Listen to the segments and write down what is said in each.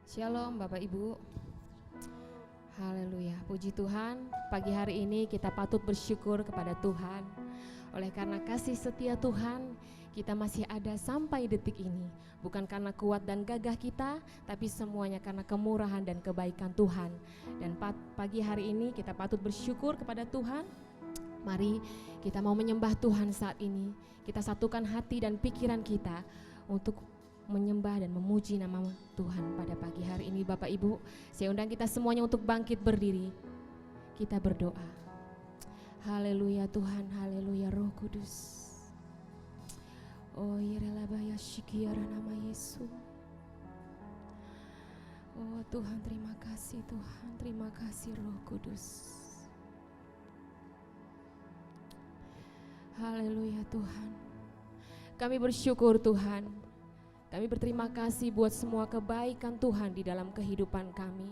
Shalom Bapak Ibu. Haleluya, puji Tuhan. Pagi hari ini kita patut bersyukur kepada Tuhan. Oleh karena kasih setia Tuhan, kita masih ada sampai detik ini. Bukan karena kuat dan gagah kita, tapi semuanya karena kemurahan dan kebaikan Tuhan. Dan pagi hari ini kita patut bersyukur kepada Tuhan. Mari kita mau menyembah Tuhan saat ini. Kita satukan hati dan pikiran kita untuk menyembah dan memuji nama Tuhan pada pagi hari ini. Bapak Ibu, saya undang kita semuanya untuk bangkit berdiri. Kita berdoa. Haleluya Tuhan, haleluya Roh Kudus. Oh yerelabaya syikiara nama Yesus. Oh Tuhan, terima kasih Tuhan, terima kasih Roh Kudus. Haleluya Tuhan. Kami bersyukur Tuhan. Kami berterima kasih buat semua kebaikan Tuhan di dalam kehidupan kami.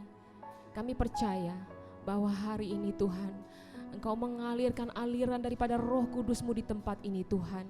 Kami percaya bahwa hari ini Tuhan, Engkau mengalirkan aliran daripada Roh Kudus-Mu di tempat ini Tuhan.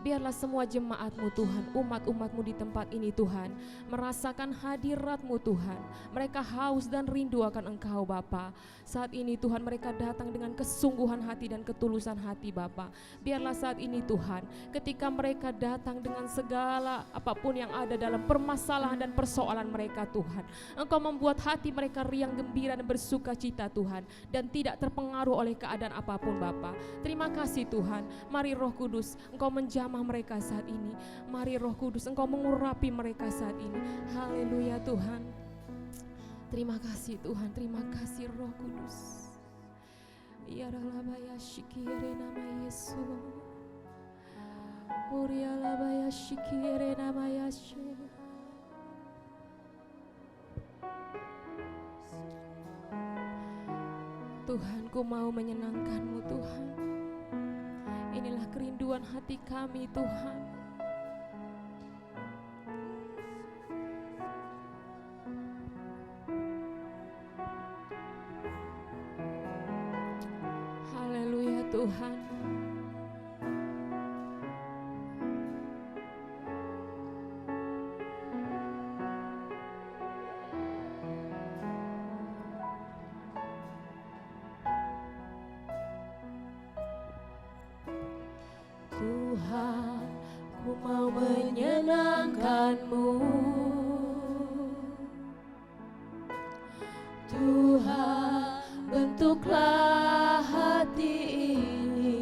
Biarlah semua jemaat-Mu Tuhan, umat-umat-Mu di tempat ini Tuhan, merasakan hadirat-Mu Tuhan. Mereka haus dan rindu akan Engkau Bapa. Saat ini Tuhan, mereka datang dengan kesungguhan hati dan ketulusan hati Bapa. Biarlah saat ini Tuhan, ketika mereka datang dengan segala apapun yang ada dalam permasalahan dan persoalan mereka Tuhan, Engkau membuat hati mereka riang gembira dan bersuka cita Tuhan, dan tidak terpengaruh oleh keadaan apapun Bapa. Terima kasih Tuhan. Mari Roh Kudus, Engkau menjamah mereka saat ini. Mari Roh Kudus, Engkau mengurapi mereka saat ini. Haleluya Tuhan. Terima kasih Tuhan, terima kasih Roh Kudus. Ya ralabaya shikire nama Yesus. Uria labaya shikire nama Yesus. Tuhan, ku mau menyenangkan-Mu Tuhan. Inilah kerinduan hati kami Tuhan. Haleluya Tuhan. Tuhan, ku mau menyenangkan-Mu. Tuhan, bentuklah hati ini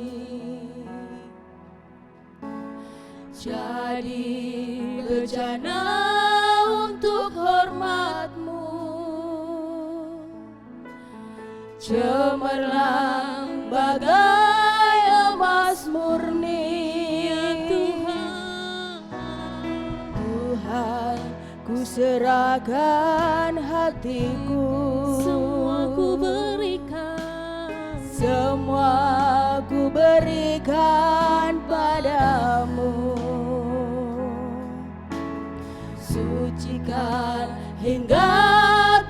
jadi bejana untuk hormat-Mu. Cemerlang bagai emas murni. Ku serahkan hatiku, semua ku berikan, semua ku berikan padamu. Sucikan hingga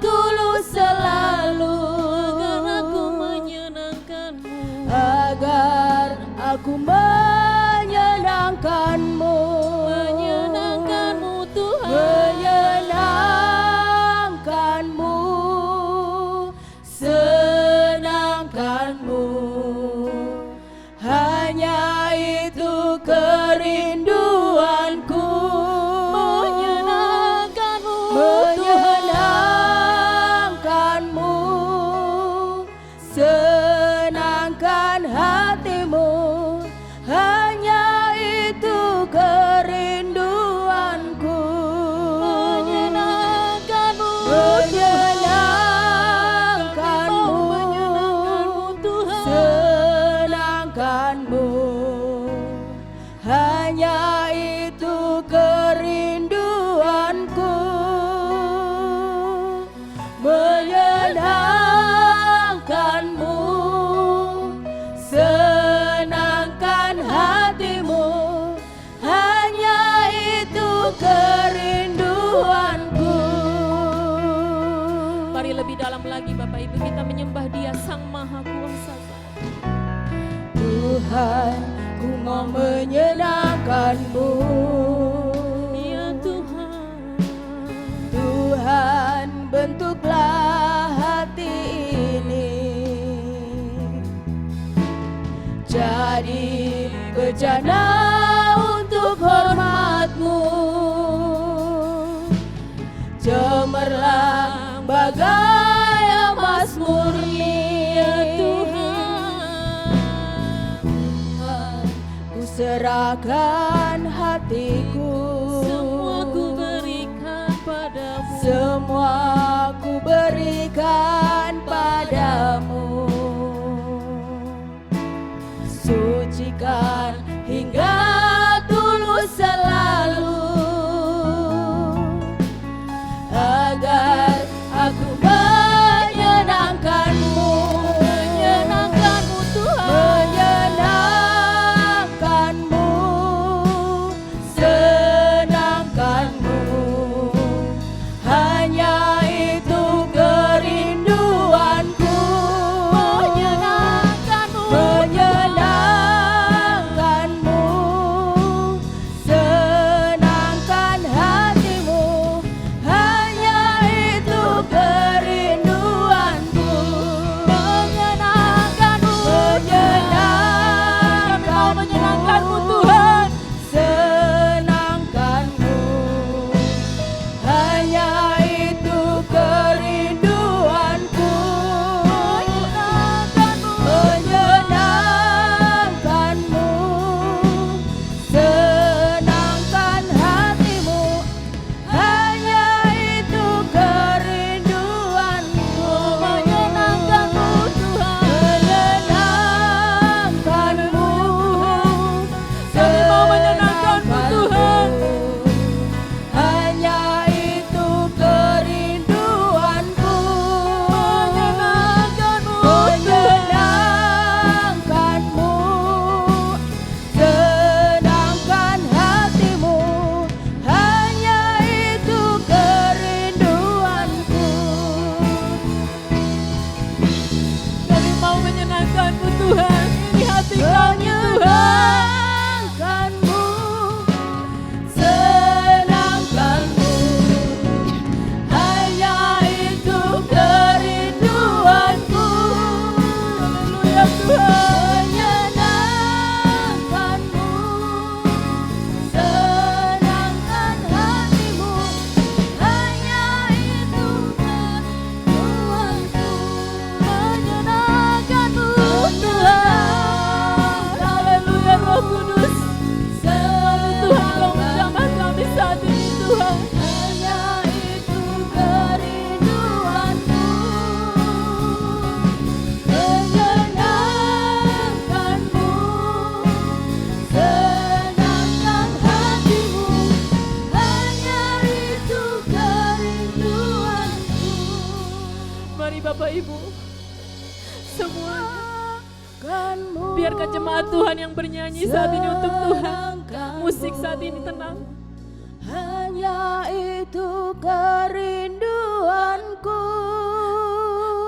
tulus selalu, agar aku menyenangkan-Mu, agar aku menyenangkan-Mu. Lagi Bapak Ibu, kita menyembah Dia Sang Maha Kuasa. Tuhan, ku mau menyenangkan-Mu. Ya Tuhan, Tuhan, bejana untuk hormat-Mu. Cemerlang bagai emas murni, ya Tuhan. Ku serahkan hatiku, Semua ku berikan padamu. semua ku berikan padamu. Sucikan hingga tulus selalu, agar aku menyenangkan-Mu, Menyenangkan-Mu Tuhan. menyenangkan-Mu, senangkan-Mu. Hanya itu kerinduanku, Menyenangkan-Mu. menyenangkan-Mu, senangkan hatimu. Hanya itu kerinduanku, Menyenangkan-Mu. menyenangkan-Mu, Menyenangkan-Mu Tuhan. senangkan-Mu. Hanya itu kerinduanku, menyenangkan-Mu, senangkan hatimu. Hanya itu kerinduanku, Menyenangkan-Mu Tuhan. menyenangkan-Mu, Kami mau menyenangkan-Mu Tuhan. hanya itu kerinduanku, Menyenangkan-Mu menyenangkan-Mu, senangkan hatimu. Hanya itu kerinduanku. Kami mau menyenangkan-Mu Tuhan. Ini hati kami Tuhan. Menyenangkan-Mu, senangkan-Mu. Hanya itu kerinduanku. Haleluya Tuhan. Menyenangkan-Mu, senangkan hatimu. Hanya itu kerinduanku. Menyenangkan-Mu Tuhan. Haleluya Roh Kudus. Tuhan kau menjamah kami saat ini Tuhan. Hanya itu kerinduanku. Menyenangkan-Mu, senangkan hatimu. Hanya itu kerinduanku. Mari Bapak Ibu semuanya, Kan-Mu, biarkan jemaat Tuhan yang bernyanyi saat ini untuk Tuhan. Musik saat ini tenang. hanya itu kerinduanku.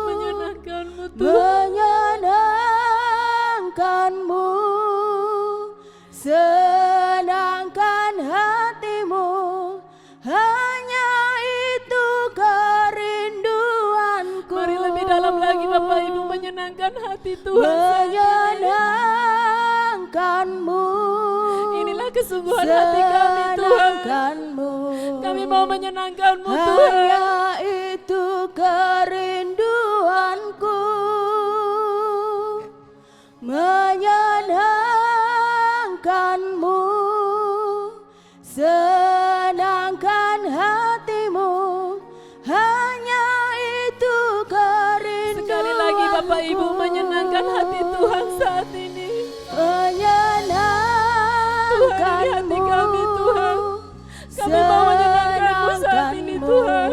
Menyenangkan-Mu Tuhan. Menyenangkan-Mu, senangkan hatimu. Hanya itu kerinduanku. Mari lebih dalam lagi Bapak Ibu menyenangkan hati Tuhan saat ini. Menyenangkan-Mu, Inilah kesungguhan hati kami Tuhan. senangkan-Mu. Kami mau menyenangkan-Mu Tuhan. Hanya itu kerinduanku. Menyenangkan-Mu, senangkan hatimu. Hanya itu kerinduanku. Sekali lagi Bapak Ibu menyenangkan hati Tuhan saat ini. Menyenangkan-Mu, Tuhan, ini hati kami, Tuhan. Kami mau menyenangkan-Mu saat ini Tuhan.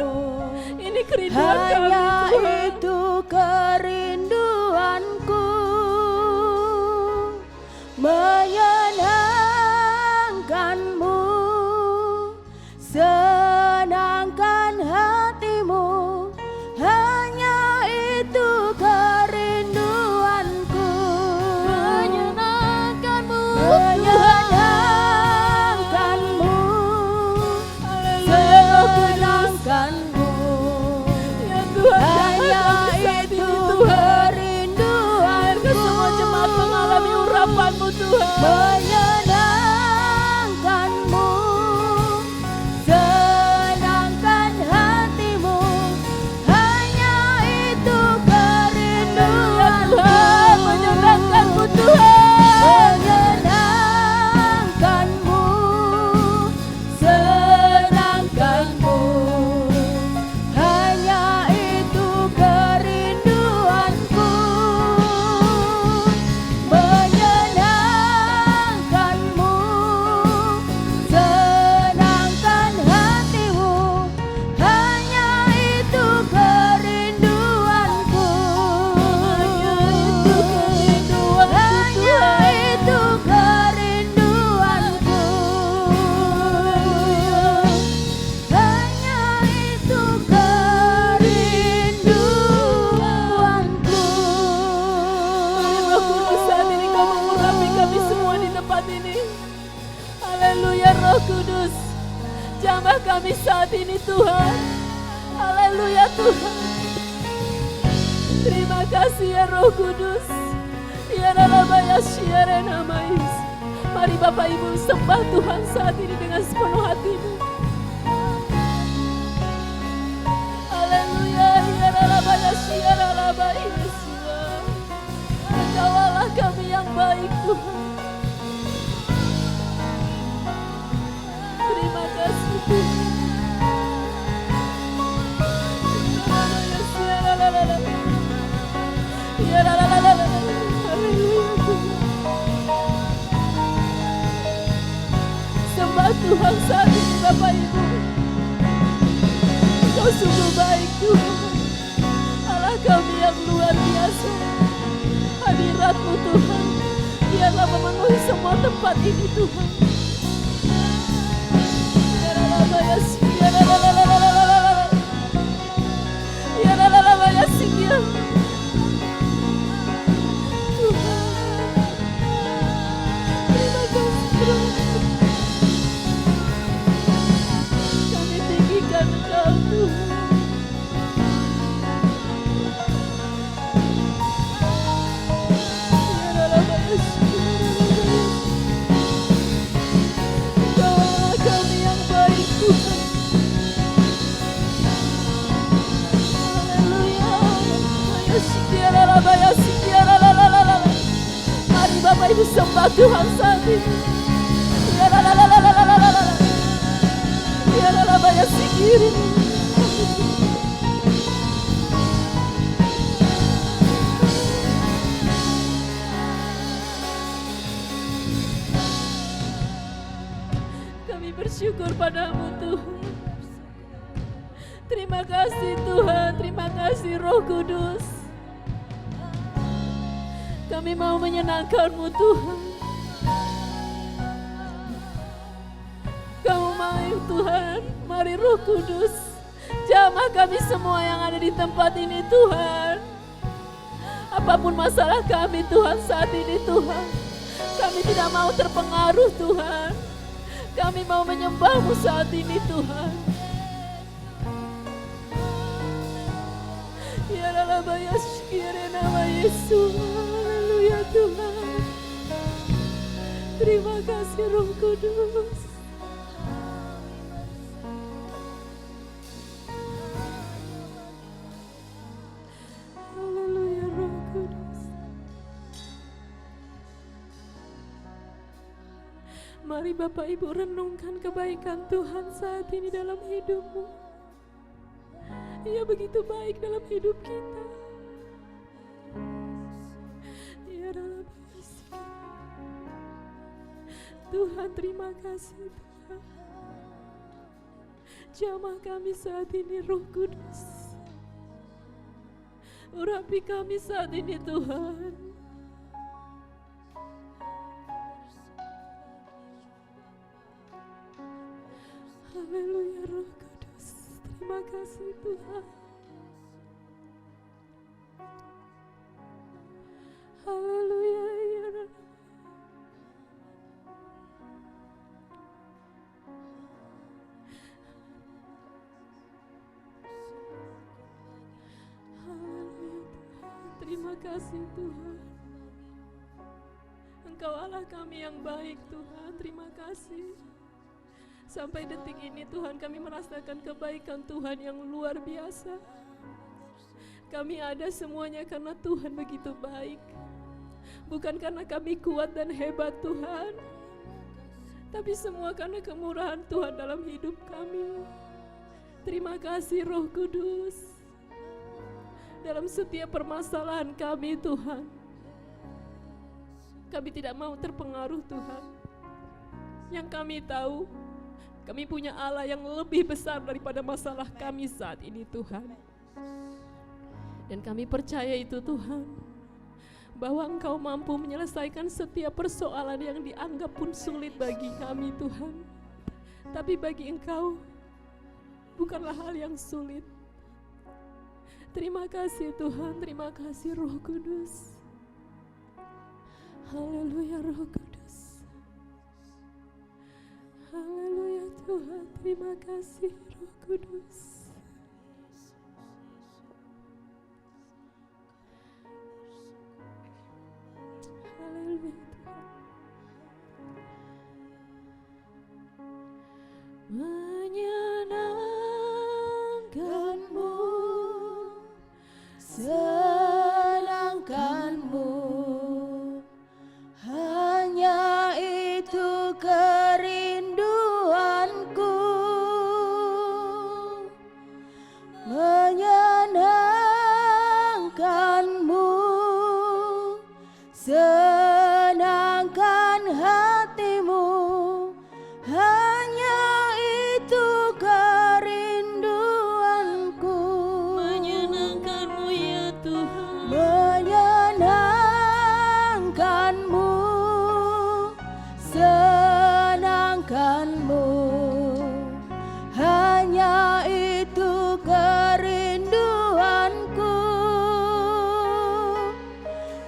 Ini kerinduan kami hanya Tuhan. itu kerinduanku. Menyenangkan-Mu, senangkan hatimu. Hanya itu kerinduanku. kami saat ini Tuhan. Haleluya Tuhan. Terima kasih ya Roh Kudus. Ya Rabaya Syare Namais. Mari Bapak Ibu sembah Tuhan saat ini dengan sepenuh hatimu. Haleluya. Ya Rabaya Syare Namais. Engkau Allah kami yang baik Tuhan. Terima kasih Tuhan. Sembah Tuhan saat ini Bapak Ibu. Engkau sungguh baik Tuhan. Allah kami yang luar biasa. Hadirat-Mu Tuhan, biarlah memenuhi semua tempat ini Tuhan. Kami tinggikan Engkau Tuhan. Mari Bapak Ibu sembah Tuhan saat ini. Kami bersyukur padamu Tuhan. Terima kasih Tuhan, terima kasih Roh Kudus. Kami mau menyenangkan-Mu Tuhan. Kamu mau Tuhan, mari Roh Kudus, jamah kami semua yang ada di tempat ini Tuhan. Apapun masalah kami Tuhan saat ini Tuhan, kami tidak mau terpengaruh Tuhan. Kami mau menyembah-Mu saat ini Tuhan. Ya Rabaya Syire nama Yesus. Haleluya Tuhan. Terima kasih Roh Kudus. Haleluya Roh Kudus. Mari Bapak Ibu renungkan kebaikan Tuhan saat ini dalam hidupmu. Ia begitu baik dalam hidup kita. Ya dalam isi. Tuhan terima kasih Tuhan. Jamah kami saat ini Roh Kudus. Urapi kami saat ini Tuhan. Haleluya Roh Kudus. Terima kasih Tuhan. Haleluya ya Rabbi. Haleluya Tuhan. Terima kasih Tuhan. Engkau Allah kami yang baik Tuhan. Terima kasih. Sampai detik ini Tuhan kami merasakan kebaikan Tuhan yang luar biasa. Kami ada semuanya karena Tuhan begitu baik. Bukan karena kami kuat dan hebat Tuhan, tapi semua karena kemurahan Tuhan dalam hidup kami. Terima kasih Roh Kudus. Dalam setiap permasalahan kami Tuhan, kami tidak mau terpengaruh Tuhan. Yang kami tahu, kami punya Allah yang lebih besar daripada masalah kami saat ini Tuhan. Dan kami percaya itu Tuhan, bahwa Engkau mampu menyelesaikan setiap persoalan yang dianggap pun sulit bagi kami Tuhan. Tapi bagi Engkau, bukanlah hal yang sulit. Terima kasih Tuhan, terima kasih Roh Kudus. Haleluya Roh Kudus. Haleluya Tuhan, terima kasih Roh Kudus. Haleluya Tuhan. Menyenangkanmu, senangkanmu, hanya itu kerinduanku. Menyenangkanmu, senangkan hatimu, hanya itu kerinduanku. menyenangkanmu ya Tuhan. Menyenangkanmu, senangkanmu, hanya itu kerinduanku.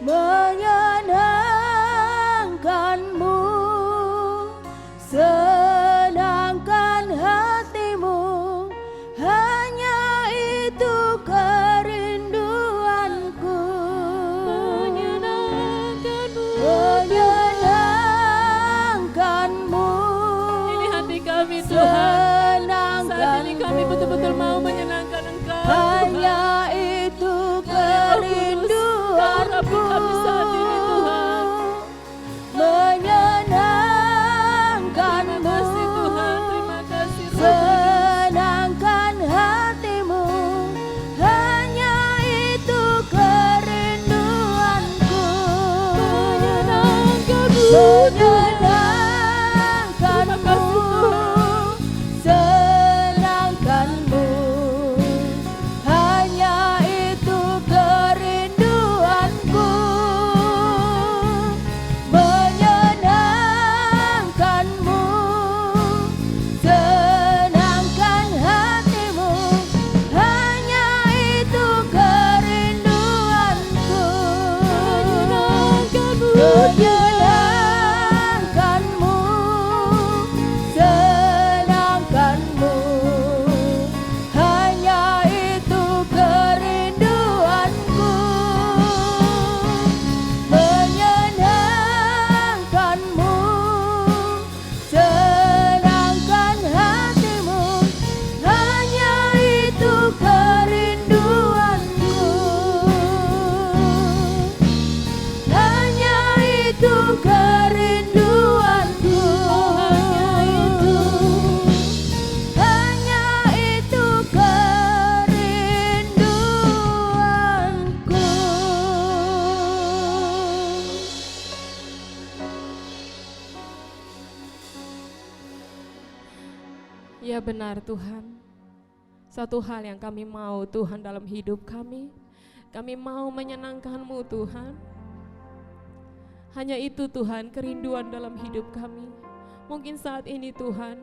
Menyenangkanmu, senangkan hatimu, hanya itu kerinduanku. Menyenangkanmu, Ini hati kami Tuhan. Saat ini kami senangkanmu, betul-betul mau menyenangkan Engkau. hanya itu kerinduanku. Kami saat ini Tuhan. Menyenangkanmu, Terima kasih Tuhan, terima kasih Roh Kudus. senangkan hatimu, hanya itu kerinduanku. Menyenangkanmu, Menyenangkanmu, senangkanmu, hanya itu kerinduanku. Menyenangkanmu, senangkan hatimu, hanya itu kerinduanku. Menyenangkanmu, senangkanmu, hanya itu kerinduanku. Menyenangkanmu, senangkan hatimu, hanya itu kerinduanku. Hanya itu kerinduanku. Hanya itu kerinduanku. Ya benar Tuhan, satu hal yang kami mau Tuhan dalam hidup kami mau menyenangkan-Mu Tuhan. Hanya itu Tuhan kerinduan dalam hidup kami. Mungkin saat ini Tuhan,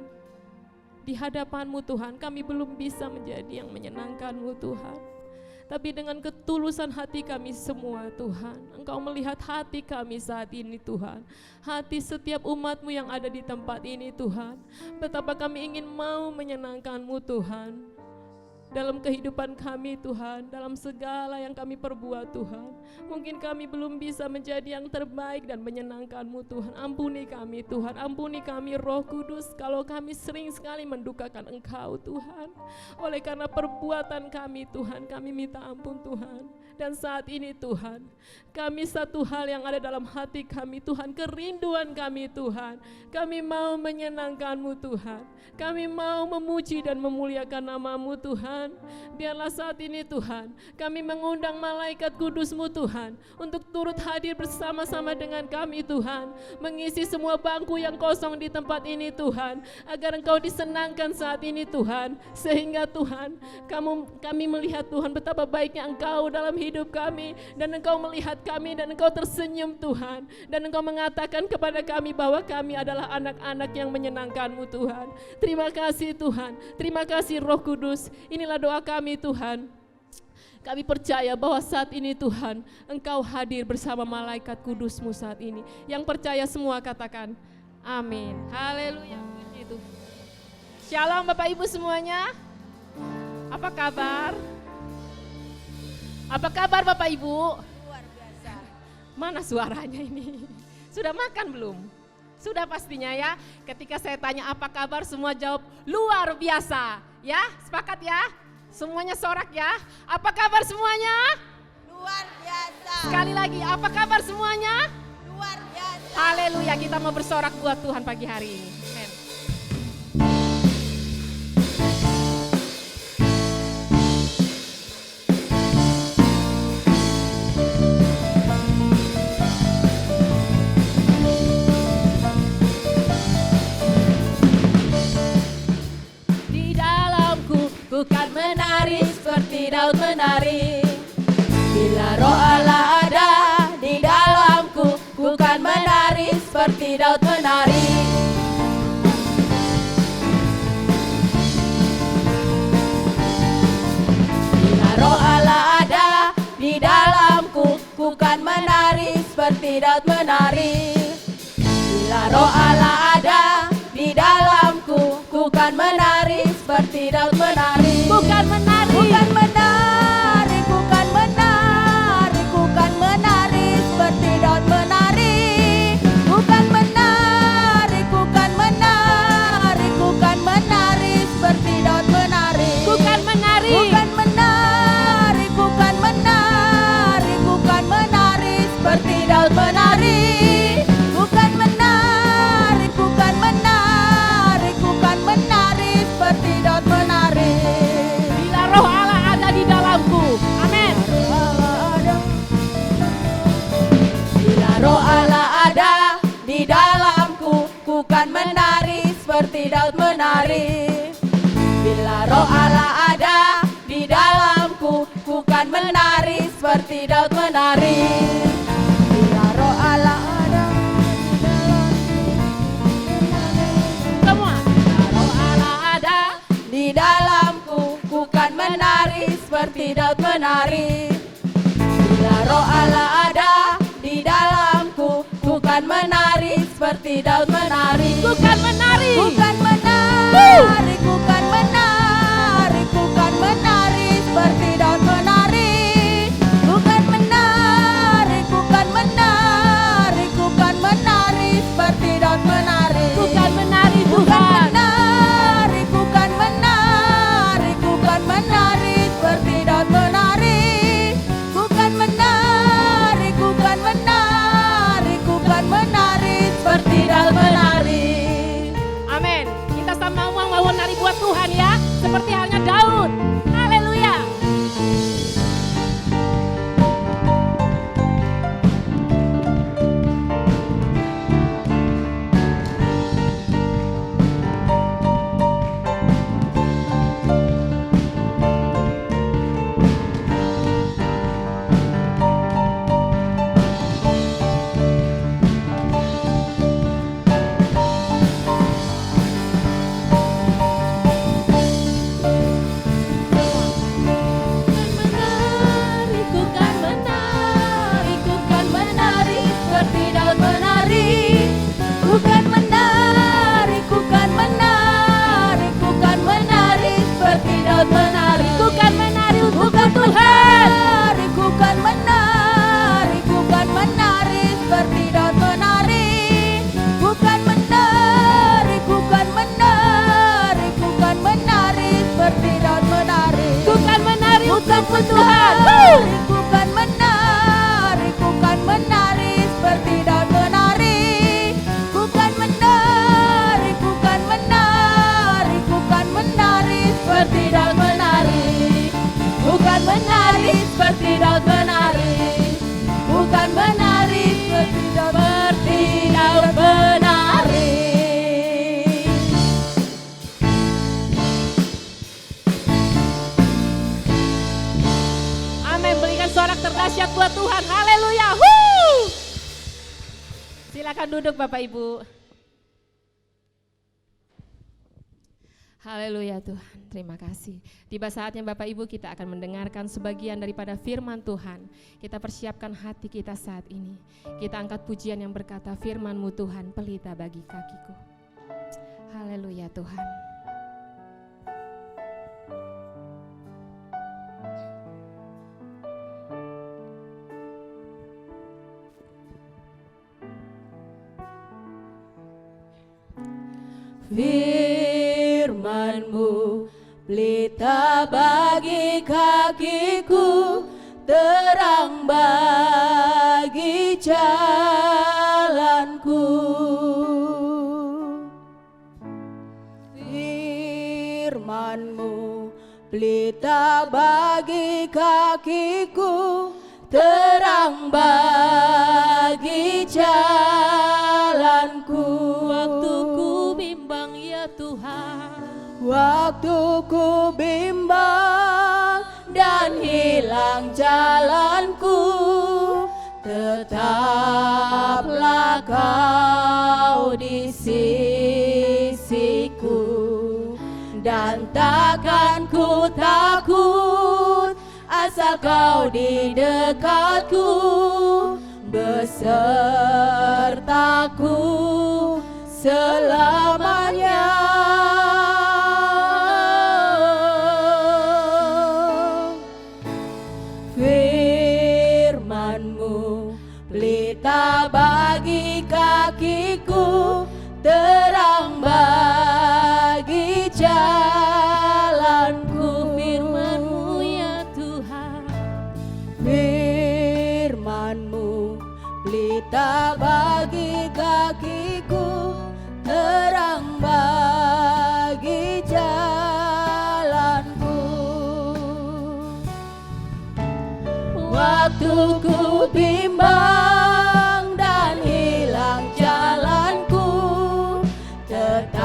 di hadapan-Mu Tuhan kami belum bisa menjadi yang menyenangkan-Mu Tuhan. Tapi dengan ketulusan hati kami semua Tuhan, Engkau melihat hati kami saat ini Tuhan. Hati setiap umat-Mu yang ada di tempat ini Tuhan. Betapa kami ingin mau menyenangkan-Mu Tuhan. Dalam kehidupan kami Tuhan, dalam segala yang kami perbuat Tuhan. Mungkin kami belum bisa menjadi yang terbaik dan menyenangkan-Mu Tuhan. Ampuni kami Tuhan, ampuni kami Roh Kudus kalau kami sering sekali mendukakan Engkau Tuhan. Oleh karena perbuatan kami Tuhan, kami minta ampun Tuhan. Dan saat ini Tuhan, kami satu hal yang ada dalam hati kami Tuhan, kerinduan kami Tuhan. Kami mau menyenangkan-Mu Tuhan. Kami mau memuji dan memuliakan nama-Mu Tuhan. Biarlah saat ini Tuhan, kami mengundang malaikat kudus-Mu Tuhan untuk turut hadir bersama-sama dengan kami Tuhan, mengisi semua bangku yang kosong di tempat ini Tuhan, agar Engkau disenangkan saat ini Tuhan. Sehingga Tuhan, kami melihat Tuhan betapa baiknya Engkau dalam hidup kami, dan Engkau melihat kami dan Engkau tersenyum Tuhan, dan Engkau mengatakan kepada kami bahwa kami adalah anak-anak yang menyenangkan-Mu Tuhan. Terima kasih Tuhan, terima kasih Roh Kudus. Inilah doa kami Tuhan. Kami percaya bahwa saat ini Tuhan, Engkau hadir bersama malaikat kudus-Mu saat ini. Yang percaya semua katakan amin. Haleluya, puji Tuhan. Shalom Bapak Ibu semuanya. Apa kabar? Apa kabar Bapak Ibu? Luar biasa. Mana suaranya ini? Sudah makan belum? Sudah pastinya ya. Ketika saya tanya apa kabar, semua jawab luar biasa. Ya, sepakat ya? Semuanya sorak ya. Apa kabar semuanya? Luar biasa. Sekali lagi, apa kabar semuanya? Luar biasa. Haleluya, kita mau bersorak buat Tuhan pagi hari ini. Amen. Di dalamku ku kan menari seperti Daud menari. Bila roh Allah ada di dalamku, ku kan menari seperti Daud menari. Bila roh Allah ada di dalamku, ku kan menari seperti Daud menari. Bila roh Allah ada di dalamku, ku kan menari seperti Daud menari. Bukan menari, bukan menari, bukan menari, bukan menari seperti Daud menari. Bukan menari, bukan menari, bukan menari seperti Daud menari. Bukan menari. Bukan menari, bukan menari, bukan menari seperti Daud menari. Bukan menari, bukan menari, bukan menari seperti Daud menari. Bila roh Allah ada di dalamku. Amin. Bila roh Allah ada di dalamku, ku kan menari seperti Daud menari. Bila roh Allah ada di dalamku, ku kan menari seperti Daud menari. Bila roh Allah ada Semua. Bila roh Allah ada. di dalamku, ku kan menari seperti Daud menari. Bila roh Allah ada di dalamku, ku kan menari seperti Daud menari. Bukan menari. Bukan menari, bukan menari, bukan menari seperti Daud menari. Bukan menari, bukan menari, bukan menari seperti Daud menari. Bukan menari Bukan Tuhan. menari, bukan menari, bukan menari seperti Daud menari. Bukan menari, bukan menari, bukan menari seperti Daud menari. Amin. Kita sama mau nari buat Tuhan ya. Seperti halnya Daud. Haleluya. Menari, ku kan menari, ku kan menari seperti Daud menari. Bukan menari, ku kan menari, ku kan menari seperti Daud menari. Bukan menari untuk Bukan Tuhan. menari, bukan menari, bukan menari seperti Daud menari. Bukan menari, bukan menari, bukan menari seperti Daud menari. Bukan menari Bukan untuk Tuhan. menari, bukan menari, bukan menari seperti Daud menari. Bukan menari, bukan menari, bukan menari seperti Daud menari. Bukan menari seperti Daud menari. Bukan menari seperti Daud menari. Amin. Berikan sorak terdahsyat buat Tuhan. Haleluya. Woo! Silakan duduk Bapak Ibu. Haleluya Tuhan, terima kasih. Tiba saatnya Bapak Ibu kita akan mendengarkan sebagian daripada firman Tuhan. Kita persiapkan hati kita saat ini. Kita angkat pujian yang berkata, firman-Mu Tuhan pelita bagi kakiku. Haleluya Tuhan. Firman-Mu pelita bagi kakiku, terang bagi jalanku. Firman-Mu pelita bagi kakiku, terang bagi jalanku. Waktuku bimbang ya Tuhan, Waktuku bimbang dan hilang jalanku, tetaplah Kau di sisiku, dan takkan ku takut asal Kau di dekatku, besertaku selamanya. Firman-Mu pelita bagi kakiku, terang bagi jalanku. firman-Mu ya Tuhan, Firman-Mu pelita bagi kakiku, terang bagi jalanku. Waktuku bimbang dan hilang jalanku, tetaplah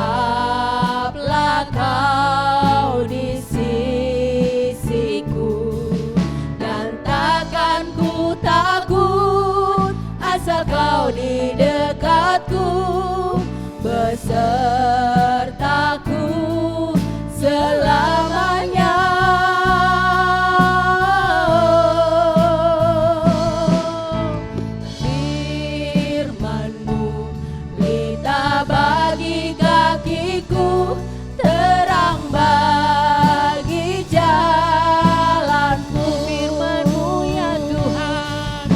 Kau di sisiku, dan takkan ku takut asal Kau di dekatku, besertaku selamanya. Firman-Mu pelita bagi kakiku, terang bagi jalanku. firman-Mu ya Tuhan,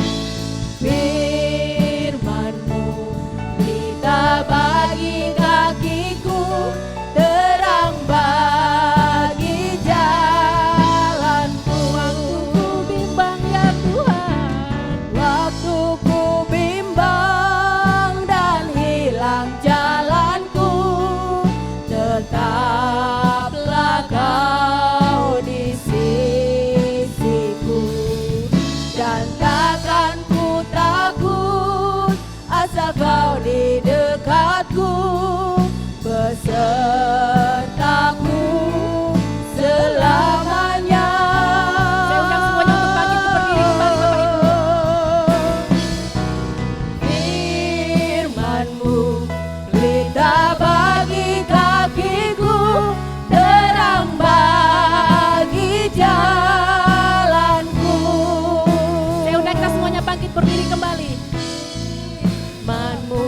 Firman-Mu pelita bagi kakiku, terang bagi jalanku. waktuku bimbang ya Tuhan, Waktuku bimbang dan hilang jalanku, tetaplah Kau di sisiku, dan takkan ku takut asal Kau di dekatku, besertaku selamanya. Saya undang semuanya untuk bangkit berdiri kembali, Bapak Ibu. Firman-Mu pelita bagi kakiku, terang bagi jalanku. Saya undang kita semuanya bangkit berdiri kembali. Firman-Mu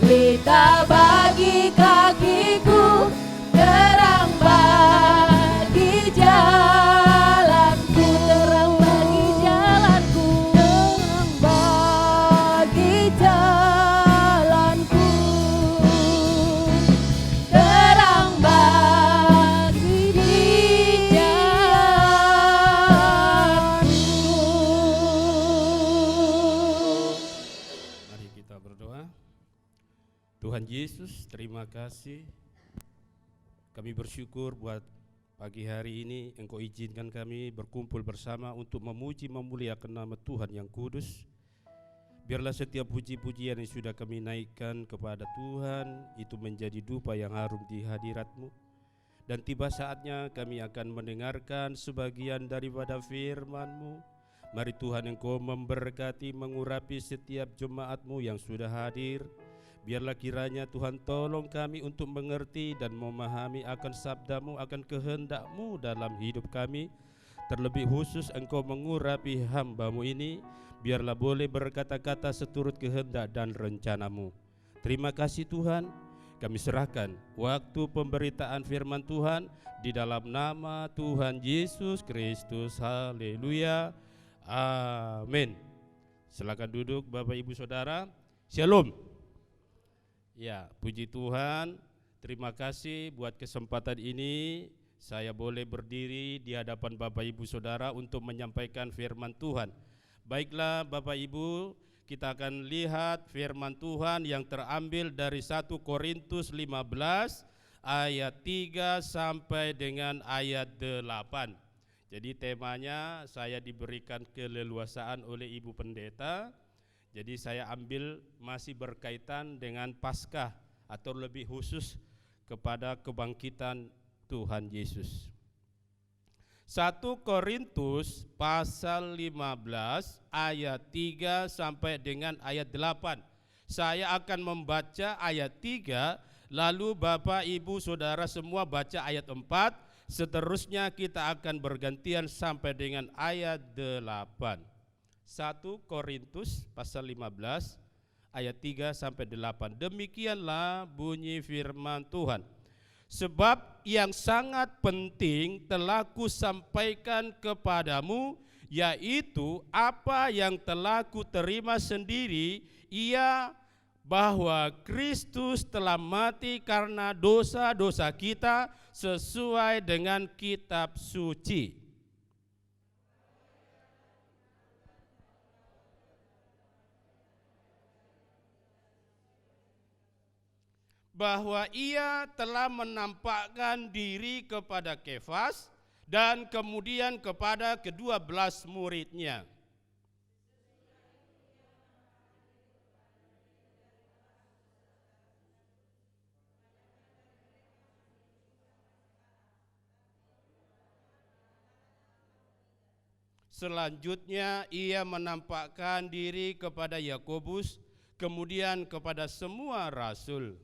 pelita bagi kakiku, terang bagi jalanku. Terang bagi jalanku, Terang bagi jalanku, terang bagi jalanku. Mari kita berdoa. Tuhan Yesus, terima kasih. Kami bersyukur buat pagi hari ini Engkau izinkan kami berkumpul bersama untuk memuji memuliakan nama Tuhan yang kudus. Biarlah setiap puji-pujian yang sudah kami naikkan kepada Tuhan itu menjadi dupa yang harum di hadirat-Mu. Dan tiba saatnya kami akan mendengarkan sebagian daripada firman-Mu. Mari Tuhan Engkau memberkati, mengurapi setiap jemaat-Mu yang sudah hadir. Biarlah kiranya Tuhan tolong kami untuk mengerti dan memahami akan sabda-Mu, akan kehendak-Mu dalam hidup kami. Terlebih khusus Engkau mengurapi hamba-Mu ini, biarlah boleh berkata-kata seturut kehendak dan rencana-Mu. Terima kasih Tuhan, Kami serahkan waktu pemberitaan firman Tuhan di dalam nama Tuhan Yesus Kristus. Haleluya. Amin. Silakan duduk Bapak Ibu Saudara. Shalom. Ya, puji Tuhan. Terima kasih buat kesempatan ini. Saya boleh berdiri di hadapan Bapak Ibu Saudara untuk menyampaikan firman Tuhan. Baiklah Bapak Ibu, kita akan lihat firman Tuhan yang terambil dari 1 Korintus 15 ayat 3 sampai dengan ayat 8. Jadi temanya saya diberikan keleluasaan oleh Ibu Pendeta. Jadi saya ambil masih berkaitan dengan Paskah atau lebih khusus kepada kebangkitan Tuhan Yesus. 1 Korintus pasal 15 ayat 3 sampai dengan ayat 8. Saya akan membaca ayat 3, lalu Bapak Ibu Saudara semua baca ayat 4, seterusnya kita akan bergantian sampai dengan ayat 8. 1 Korintus pasal 15 ayat 3 sampai 8. Demikianlah bunyi firman Tuhan. Sebab yang sangat penting telah kusampaikan kepadamu, yaitu apa yang telah kuterima sendiri, ia bahwa Kristus telah mati karena dosa-dosa kita sesuai dengan kitab suci. Bahwa ia telah menampakkan diri kepada Kefas dan kemudian kepada ke-12 muridnya. Selanjutnya ia menampakkan diri kepada Yakobus, kemudian kepada semua rasul.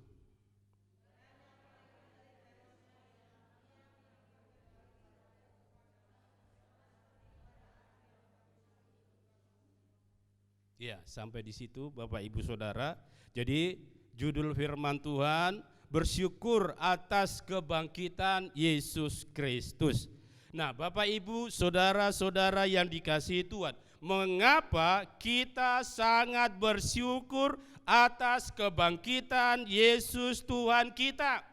Ya, sampai di situ Bapak Ibu Saudara. Jadi judul firman Tuhan, bersyukur atas kebangkitan Yesus Kristus. Nah, Bapak Ibu Saudara-saudara yang dikasihi Tuhan, mengapa kita sangat bersyukur atas kebangkitan Yesus Tuhan kita?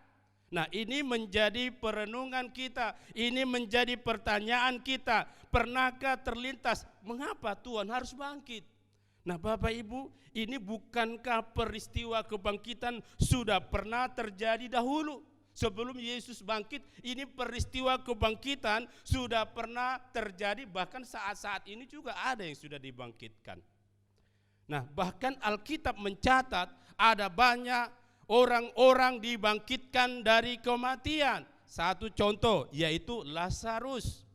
Nah, ini menjadi perenungan kita, ini menjadi pertanyaan kita. Pernahkah terlintas, mengapa Tuhan harus bangkit? Nah Bapak Ibu, ini bukankah peristiwa kebangkitan sudah pernah terjadi dahulu? Sebelum Yesus bangkit, ini peristiwa kebangkitan sudah pernah terjadi, bahkan saat-saat ini juga ada yang sudah dibangkitkan. Nah bahkan Alkitab mencatat ada banyak orang-orang dibangkitkan dari kematian. Satu contoh yaitu Lazarus,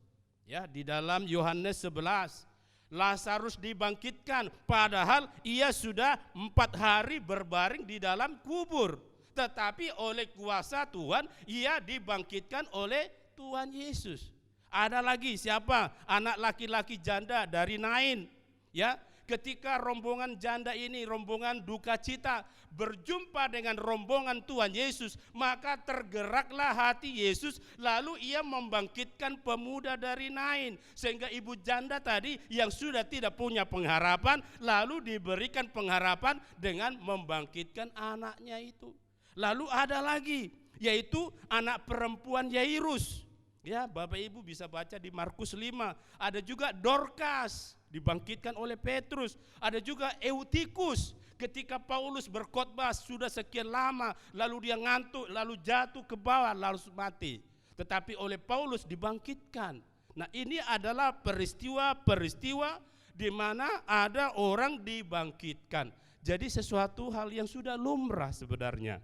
ya, di dalam Yohanes 11. Lazarus dibangkitkan padahal ia sudah 4 hari berbaring di dalam kubur, tetapi oleh kuasa Tuhan ia dibangkitkan oleh Tuhan Yesus. Ada lagi siapa? Anak laki-laki janda dari Nain, ya. Ketika rombongan janda ini, rombongan duka cita, berjumpa dengan rombongan Tuhan Yesus, maka tergeraklah hati Yesus, lalu ia membangkitkan pemuda dari Nain, sehingga ibu janda tadi yang sudah tidak punya pengharapan, lalu diberikan pengharapan dengan membangkitkan anaknya itu. Lalu ada lagi, yaitu anak perempuan Yairus. Ya, Bapak Ibu bisa baca di Markus 5. Ada juga Dorcas, dibangkitkan oleh Petrus. Ada juga Eutikus, ketika Paulus berkhotbah sudah sekian lama, lalu dia ngantuk, lalu jatuh ke bawah, lalu mati. Tetapi oleh Paulus dibangkitkan. Nah ini adalah peristiwa-peristiwa di mana ada orang dibangkitkan. Jadi sesuatu hal yang sudah lumrah sebenarnya.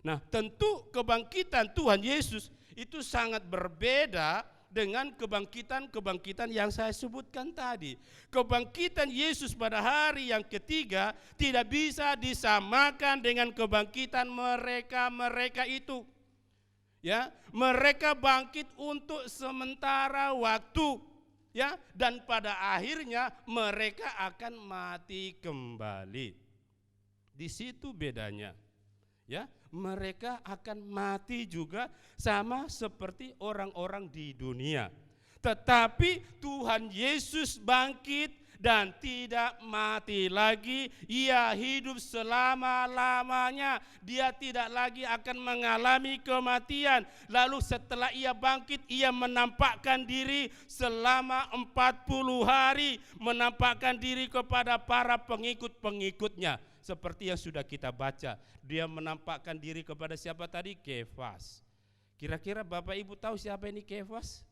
Nah tentu kebangkitan Tuhan Yesus itu sangat berbeda dengan kebangkitan-kebangkitan yang saya sebutkan tadi. Kebangkitan Yesus pada hari yang ketiga tidak bisa disamakan dengan kebangkitan mereka itu. Ya, mereka bangkit untuk sementara waktu, ya, dan pada akhirnya mereka akan mati kembali. Di situ bedanya. Ya, mereka akan mati juga sama seperti orang-orang di dunia. Tetapi Tuhan Yesus bangkit dan tidak mati lagi, ia hidup selama-lamanya. Dia tidak lagi akan mengalami kematian. Lalu setelah ia bangkit, ia menampakkan diri selama 40 hari, menampakkan diri kepada para pengikut-pengikutnya. Seperti yang sudah kita baca, dia menampakkan diri kepada siapa tadi? Kefas. Kira-kira Bapak Ibu tahu siapa ini Kefas?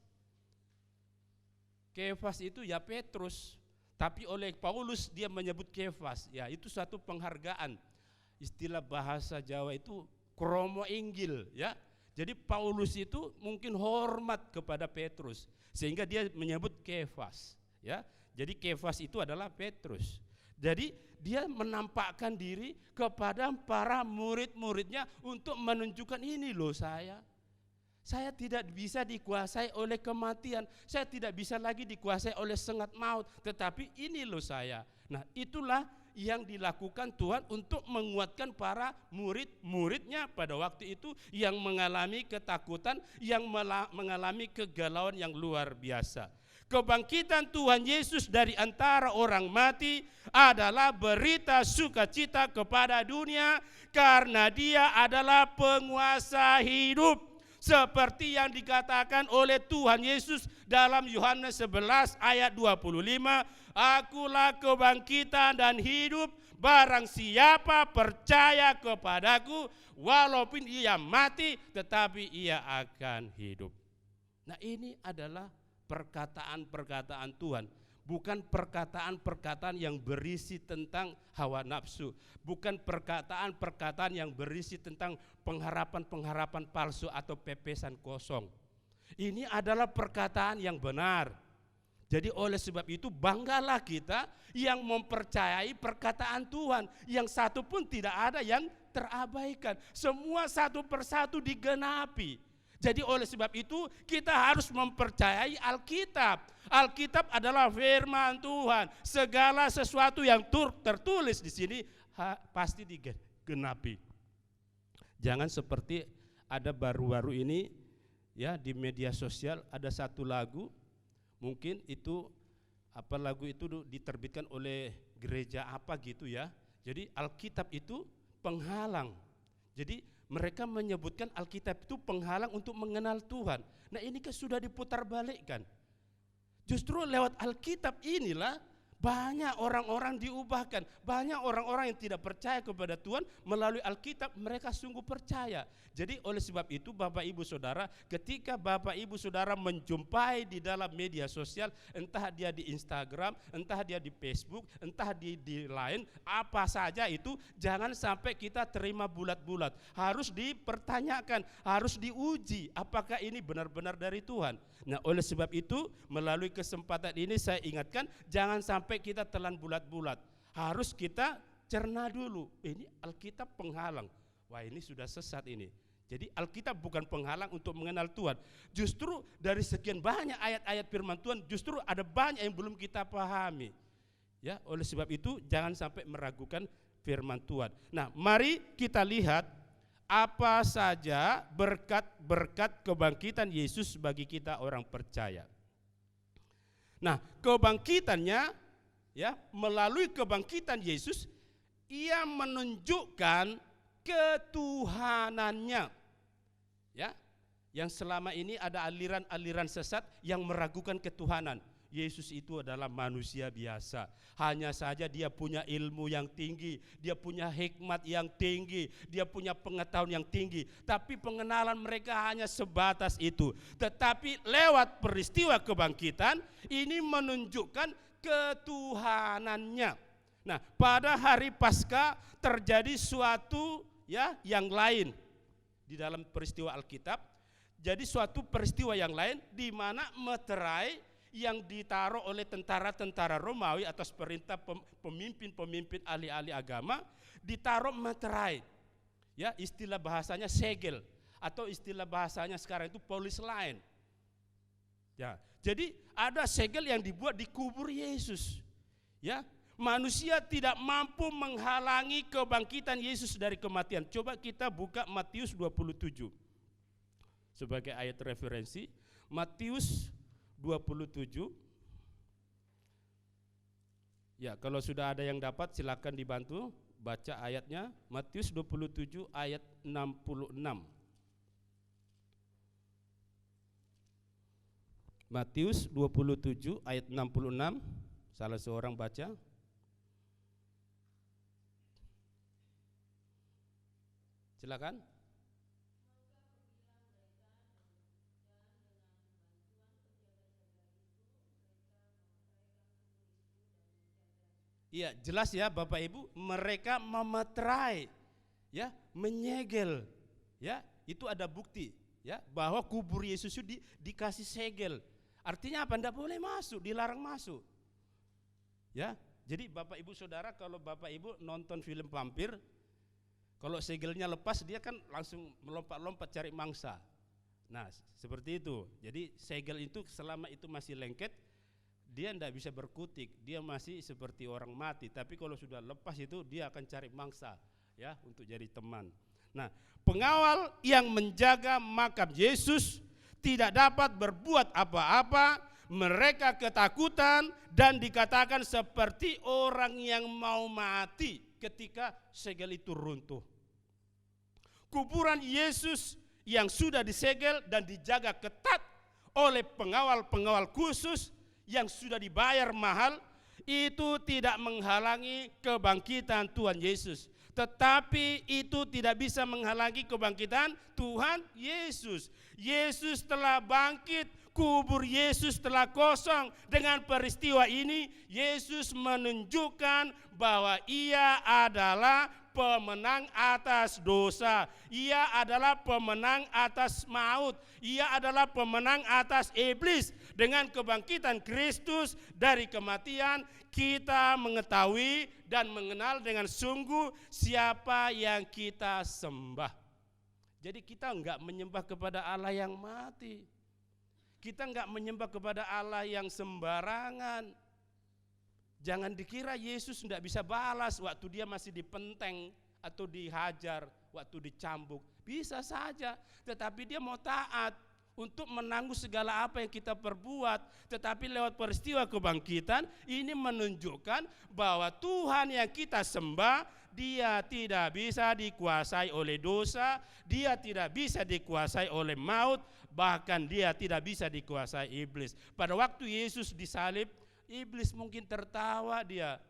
Kefas itu ya Petrus. Tapi oleh Paulus dia menyebut Kefas, ya itu satu penghargaan. Istilah bahasa Jawa itu kromo inggil, ya. Jadi Paulus itu mungkin hormat kepada Petrus, sehingga dia menyebut Kefas, ya. Jadi Kefas itu adalah Petrus. Jadi dia menampakkan diri kepada para murid-muridnya untuk menunjukkan, ini loh saya tidak bisa dikuasai oleh kematian. Saya tidak bisa lagi dikuasai oleh sengat maut. Tetapi ini loh saya. Nah itulah yang dilakukan Tuhan untuk menguatkan para murid-muridnya pada waktu itu yang mengalami ketakutan, yang mengalami kegalauan yang luar biasa. Kebangkitan Tuhan Yesus dari antara orang mati adalah berita sukacita kepada dunia karena Dia adalah penguasa hidup. Seperti yang dikatakan oleh Tuhan Yesus dalam Yohanes 11 ayat 25, akulah kebangkitan dan hidup, barang siapa percaya kepadaku, walaupun ia mati, tetapi ia akan hidup. Nah ini adalah perkataan-perkataan Tuhan. Bukan perkataan-perkataan yang berisi tentang hawa nafsu. Bukan perkataan-perkataan yang berisi tentang pengharapan-pengharapan palsu atau pepesan kosong. Ini adalah perkataan yang benar. Jadi oleh sebab itu banggalah kita yang mempercayai perkataan Tuhan. Yang satu pun tidak ada yang terabaikan. Semua satu persatu digenapi. Jadi oleh sebab itu kita harus mempercayai Alkitab. Alkitab adalah firman Tuhan. Segala sesuatu yang tertulis di sini pasti digenapi. Jangan seperti ada baru-baru ini ya di media sosial ada satu lagu, mungkin itu lagu itu diterbitkan oleh gereja apa gitu ya. Jadi Alkitab itu penghalang. Jadi mereka menyebutkan Alkitab itu penghalang untuk mengenal Tuhan. Nah ini kan sudah diputar balikkan. Justru lewat Alkitab inilah banyak orang-orang diubahkan. Banyak orang-orang yang tidak percaya kepada Tuhan melalui Alkitab mereka sungguh percaya. Jadi oleh sebab itu Bapak Ibu Saudara, ketika Bapak Ibu Saudara menjumpai di dalam media sosial, entah dia di Instagram, entah dia di Facebook, entah di lain, apa saja itu, jangan sampai kita terima bulat-bulat. Harus dipertanyakan, harus diuji apakah ini benar-benar dari Tuhan. Nah oleh sebab itu melalui kesempatan ini saya ingatkan, jangan sampai kita telan bulat-bulat. Harus kita cerna dulu, ini Alkitab penghalang. Wah ini sudah sesat ini. Jadi Alkitab bukan penghalang untuk mengenal Tuhan. Justru dari sekian banyak ayat-ayat firman Tuhan, justru ada banyak yang belum kita pahami. Ya, oleh sebab itu jangan sampai meragukan firman Tuhan. Nah, mari kita lihat apa saja berkat-berkat kebangkitan Yesus bagi kita orang percaya. Nah, kebangkitannya ya, melalui kebangkitan Yesus ia menunjukkan ketuhanannya. Ya, yang selama ini ada aliran-aliran sesat yang meragukan ketuhanan. Yesus itu adalah manusia biasa. Hanya saja dia punya ilmu yang tinggi, dia punya hikmat yang tinggi, dia punya pengetahuan yang tinggi. Tapi pengenalan mereka hanya sebatas itu. Tetapi lewat peristiwa kebangkitan ini menunjukkan ketuhanannya. Nah, pada hari Paskah terjadi suatu ya yang lain di dalam peristiwa Alkitab. Jadi suatu peristiwa yang lain di mana meterai yang ditaruh oleh tentara-tentara Romawi atas perintah pemimpin-pemimpin ahli-ahli agama, ditaruh meterai. Ya, istilah bahasanya segel atau istilah bahasanya sekarang itu polis lain. Ya, jadi ada segel yang dibuat di kubur Yesus. Ya, Manusia tidak mampu menghalangi kebangkitan Yesus dari kematian. Coba kita buka Matius 27 sebagai ayat referensi. Matius 27. Ya, kalau sudah ada yang dapat silakan dibantu baca ayatnya. Matius 27 ayat 66. Matius 27 ayat 66. Salah seorang baca. Silakan. Iya, jelas ya Bapak Ibu, mereka memeterai, ya, menyegel, ya, itu ada bukti, ya, bahwa kubur Yesus itu dikasih segel. Artinya apa? Tidak boleh masuk, dilarang masuk. Ya, jadi Bapak Ibu Saudara, kalau Bapak Ibu nonton film vampir, kalau segelnya lepas dia kan langsung melompat-lompat cari mangsa. Nah, seperti itu. Jadi segel itu selama itu masih lengket, dia tidak bisa berkutik, dia masih seperti orang mati. Tapi kalau sudah lepas itu dia akan cari mangsa, ya, untuk jadi teman. Nah, pengawal yang menjaga makam Yesus tidak dapat berbuat apa-apa. Mereka ketakutan dan dikatakan seperti orang yang mau mati ketika segel itu runtuh. Kuburan Yesus yang sudah disegel dan dijaga ketat oleh pengawal-pengawal khusus yang sudah dibayar mahal, itu tidak menghalangi kebangkitan Tuhan Yesus. Tetapi itu tidak bisa menghalangi kebangkitan Tuhan Yesus. Yesus telah bangkit, kubur Yesus telah kosong. Dengan peristiwa ini, Yesus menunjukkan bahwa Ia adalah pemenang atas dosa. Ia adalah pemenang atas maut. Ia adalah pemenang atas iblis. Dengan kebangkitan Kristus dari kematian, kita mengetahui dan mengenal dengan sungguh siapa yang kita sembah. Jadi kita enggak menyembah kepada Allah yang mati. Kita enggak menyembah kepada Allah yang sembarangan. Jangan dikira Yesus tidak bisa balas waktu dia masih dipenteng atau dihajar, waktu dicambuk. Bisa saja, tetapi dia mau taat untuk menanggung segala apa yang kita perbuat. Tetapi lewat peristiwa kebangkitan, ini menunjukkan bahwa Tuhan yang kita sembah, Dia tidak bisa dikuasai oleh dosa, Dia tidak bisa dikuasai oleh maut, bahkan Dia tidak bisa dikuasai iblis. Pada waktu Yesus disalib, iblis mungkin tertawa, dia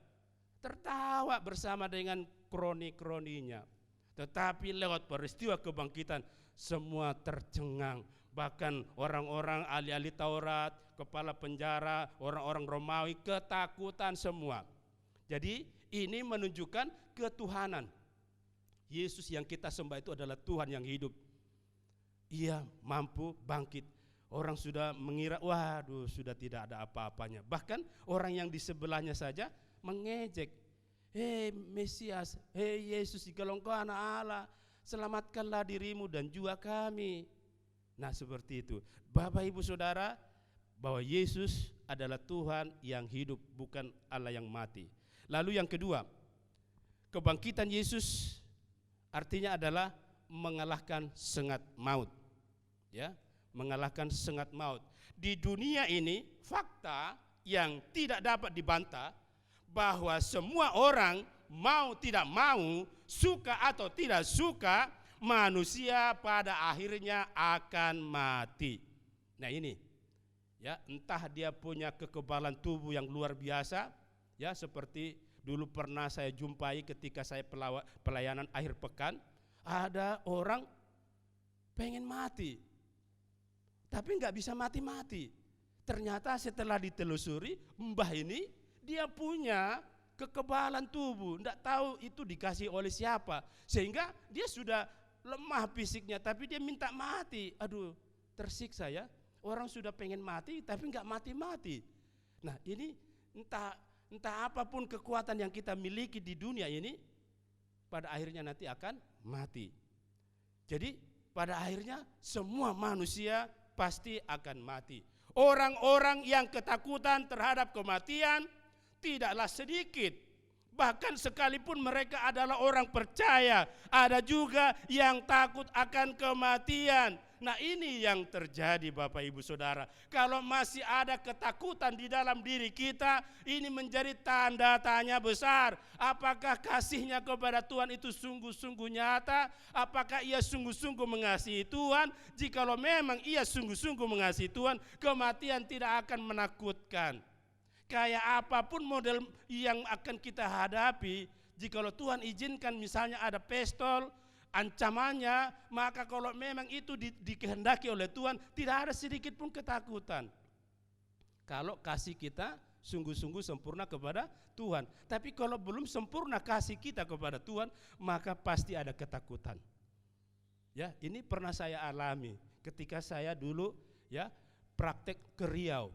tertawa bersama dengan kroni-kroninya. Tetapi lewat peristiwa kebangkitan semua tercengang. Bahkan orang-orang ahli-ahli Taurat, kepala penjara, orang-orang Romawi ketakutan semua. Jadi ini menunjukkan ketuhanan. Yesus yang kita sembah itu adalah Tuhan yang hidup. Ia mampu bangkit. Orang sudah mengira, waduh, sudah tidak ada apa-apanya. Bahkan orang yang di sebelahnya saja mengejek. Hei Mesias, hei Yesus, jikalau Engkau anak Allah, selamatkanlah dirimu dan juga kami. Nah, seperti itu. Bapak Ibu Saudara, bahwa Yesus adalah Tuhan yang hidup, bukan Allah yang mati. Lalu yang kedua, kebangkitan Yesus artinya adalah mengalahkan sengat maut. Ya, mengalahkan sengat maut. Di dunia ini fakta yang tidak dapat dibantah bahwa semua orang mau tidak mau, suka atau tidak suka, manusia pada akhirnya akan mati. Nah ini, ya, entah dia punya kekebalan tubuh yang luar biasa, ya, seperti dulu pernah saya jumpai ketika saya pelayanan akhir pekan, ada orang pengen mati, tapi nggak bisa mati-mati. Ternyata setelah ditelusuri, mbah ini dia punya kekebalan tubuh, nggak tahu itu dikasih oleh siapa, sehingga dia sudah lemah fisiknya, tapi dia minta mati. Aduh, tersiksa ya. Orang sudah pengen mati, tapi nggak mati-mati. Nah ini entah apapun kekuatan yang kita miliki di dunia ini, pada akhirnya nanti akan mati. Jadi pada akhirnya semua manusia pasti akan mati. Orang-orang yang ketakutan terhadap kematian tidaklah sedikit. Bahkan sekalipun mereka adalah orang percaya, ada juga yang takut akan kematian. Nah, ini yang terjadi Bapak Ibu Saudara. Kalau masih ada ketakutan di dalam diri kita, ini menjadi tanda tanya besar. Apakah kasihnya kepada Tuhan itu sungguh-sungguh nyata? Apakah ia sungguh-sungguh mengasihi Tuhan? Jikalau memang ia sungguh-sungguh mengasihi Tuhan, kematian tidak akan menakutkan. Kayak apapun model yang akan kita hadapi, jikalau Tuhan izinkan misalnya ada pistol, ancamannya, maka kalau memang itu dikehendaki oleh Tuhan, tidak ada sedikit pun ketakutan. Kalau kasih kita sungguh-sungguh sempurna kepada Tuhan. Tapi kalau belum sempurna kasih kita kepada Tuhan, maka pasti ada ketakutan. Ya, ini pernah saya alami ketika saya dulu ya praktek ke Riau.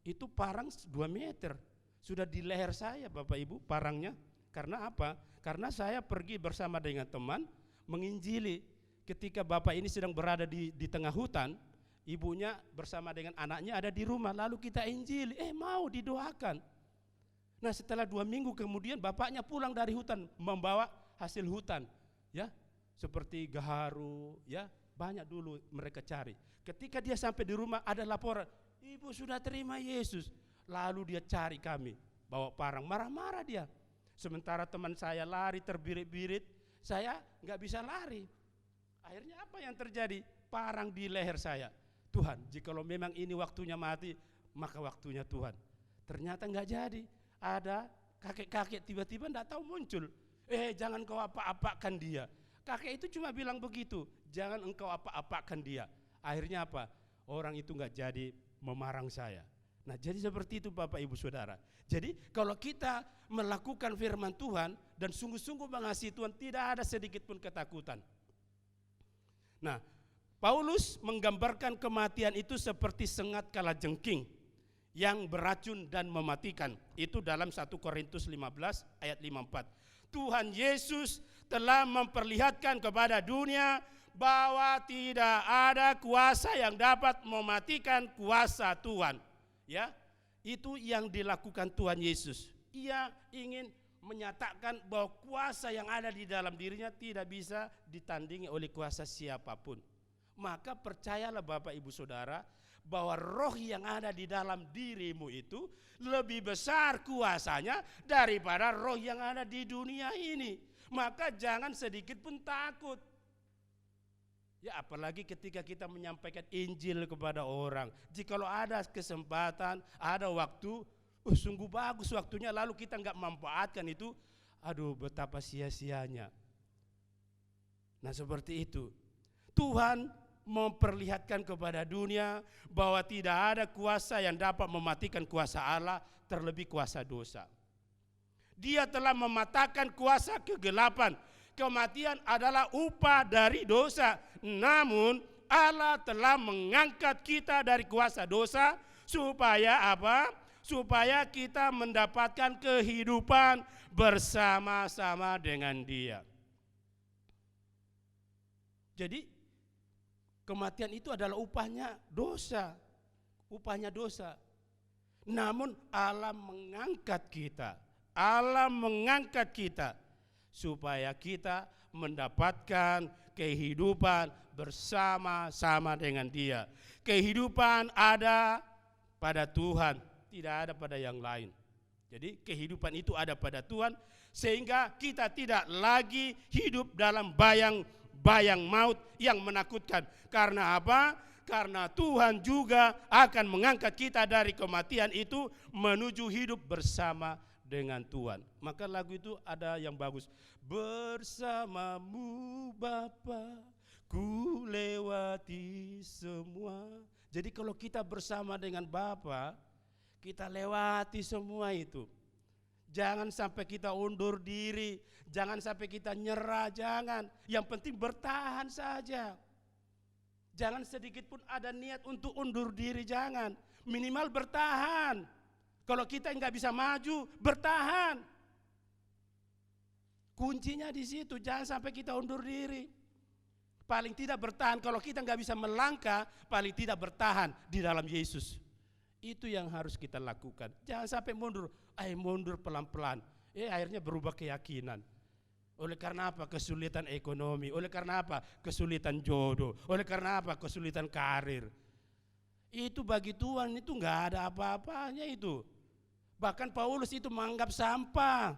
Itu parang 2 meter sudah di leher saya Bapak Ibu parangnya. Karena apa? Karena saya pergi bersama dengan teman menginjili. Ketika bapak ini sedang berada di tengah hutan, ibunya bersama dengan anaknya ada di rumah, lalu kita injili, mau didoakan. Nah, setelah 2 minggu kemudian bapaknya pulang dari hutan membawa hasil hutan, ya, seperti gaharu, ya, banyak dulu mereka cari. Ketika dia sampai di rumah ada laporan, ibu sudah terima Yesus. Lalu dia cari kami, bawa parang, marah-marah dia. Sementara teman saya lari terbirit-birit, saya nggak bisa lari. Akhirnya apa yang terjadi? Parang di leher saya. Tuhan, jikalau memang ini waktunya mati, maka waktunya Tuhan. Ternyata nggak jadi. Ada kakek-kakek tiba-tiba nggak tahu muncul. Jangan kau apa-apakan dia. Kakek itu cuma bilang begitu, jangan engkau apa-apakan dia. Akhirnya apa? Orang itu nggak jadi memarang saya. Nah, jadi seperti itu Bapak Ibu Saudara. Jadi kalau kita melakukan firman Tuhan dan sungguh-sungguh mengasihi Tuhan, tidak ada sedikit pun ketakutan. Nah, Paulus menggambarkan kematian itu seperti sengat kalajengking yang beracun dan mematikan. Itu dalam 1 Korintus 15 ayat 54. Tuhan Yesus telah memperlihatkan kepada dunia bahwa tidak ada kuasa yang dapat mematikan kuasa Tuhan. Ya, itu yang dilakukan Tuhan Yesus. Ia ingin menyatakan bahwa kuasa yang ada di dalam dirinya tidak bisa ditandingi oleh kuasa siapapun. Maka percayalah Bapak Ibu Saudara bahwa roh yang ada di dalam dirimu itu lebih besar kuasanya daripada roh yang ada di dunia ini. Maka jangan sedikit pun takut. Ya, apalagi ketika kita menyampaikan Injil kepada orang. Jikalau ada kesempatan, ada waktu, sungguh bagus waktunya, lalu kita nggak memanfaatkan itu, aduh betapa sia-sianya. Nah, seperti itu. Tuhan memperlihatkan kepada dunia bahwa tidak ada kuasa yang dapat mematikan kuasa Allah, terlebih kuasa dosa. Dia telah mematahkan kuasa kegelapan. Kematian adalah upah dari dosa. Namun Allah telah mengangkat kita dari kuasa dosa supaya apa? Supaya kita mendapatkan kehidupan bersama-sama dengan Dia. Jadi kematian itu adalah upahnya dosa. Upahnya dosa. Namun Allah mengangkat kita. Allah mengangkat kita supaya kita mendapatkan kehidupan bersama-sama dengan Dia. Kehidupan ada pada Tuhan, tidak ada pada yang lain. Jadi kehidupan itu ada pada Tuhan, sehingga kita tidak lagi hidup dalam bayang-bayang maut yang menakutkan. Karena apa? Karena Tuhan juga akan mengangkat kita dari kematian itu menuju hidup bersama dengan Tuhan. Maka lagu itu ada yang bagus. Bersamamu Bapa, ku lewati semua. Jadi kalau kita bersama dengan Bapa, kita lewati semua itu. Jangan sampai kita undur diri, jangan sampai kita nyerah, jangan. Yang penting bertahan saja. Jangan sedikit pun ada niat untuk undur diri, jangan. Minimal bertahan. Kalau kita nggak bisa maju, bertahan. Kuncinya di situ, jangan sampai kita undur diri. Paling tidak bertahan, kalau kita nggak bisa melangkah, paling tidak bertahan di dalam Yesus. Itu yang harus kita lakukan. Jangan sampai mundur, mundur pelan-pelan. Akhirnya berubah keyakinan. Oleh karena apa? Kesulitan ekonomi. Oleh karena apa? Kesulitan jodoh. Oleh karena apa? Kesulitan karir. Itu bagi Tuhan itu nggak ada apa-apanya itu. Bahkan Paulus itu menganggap sampah.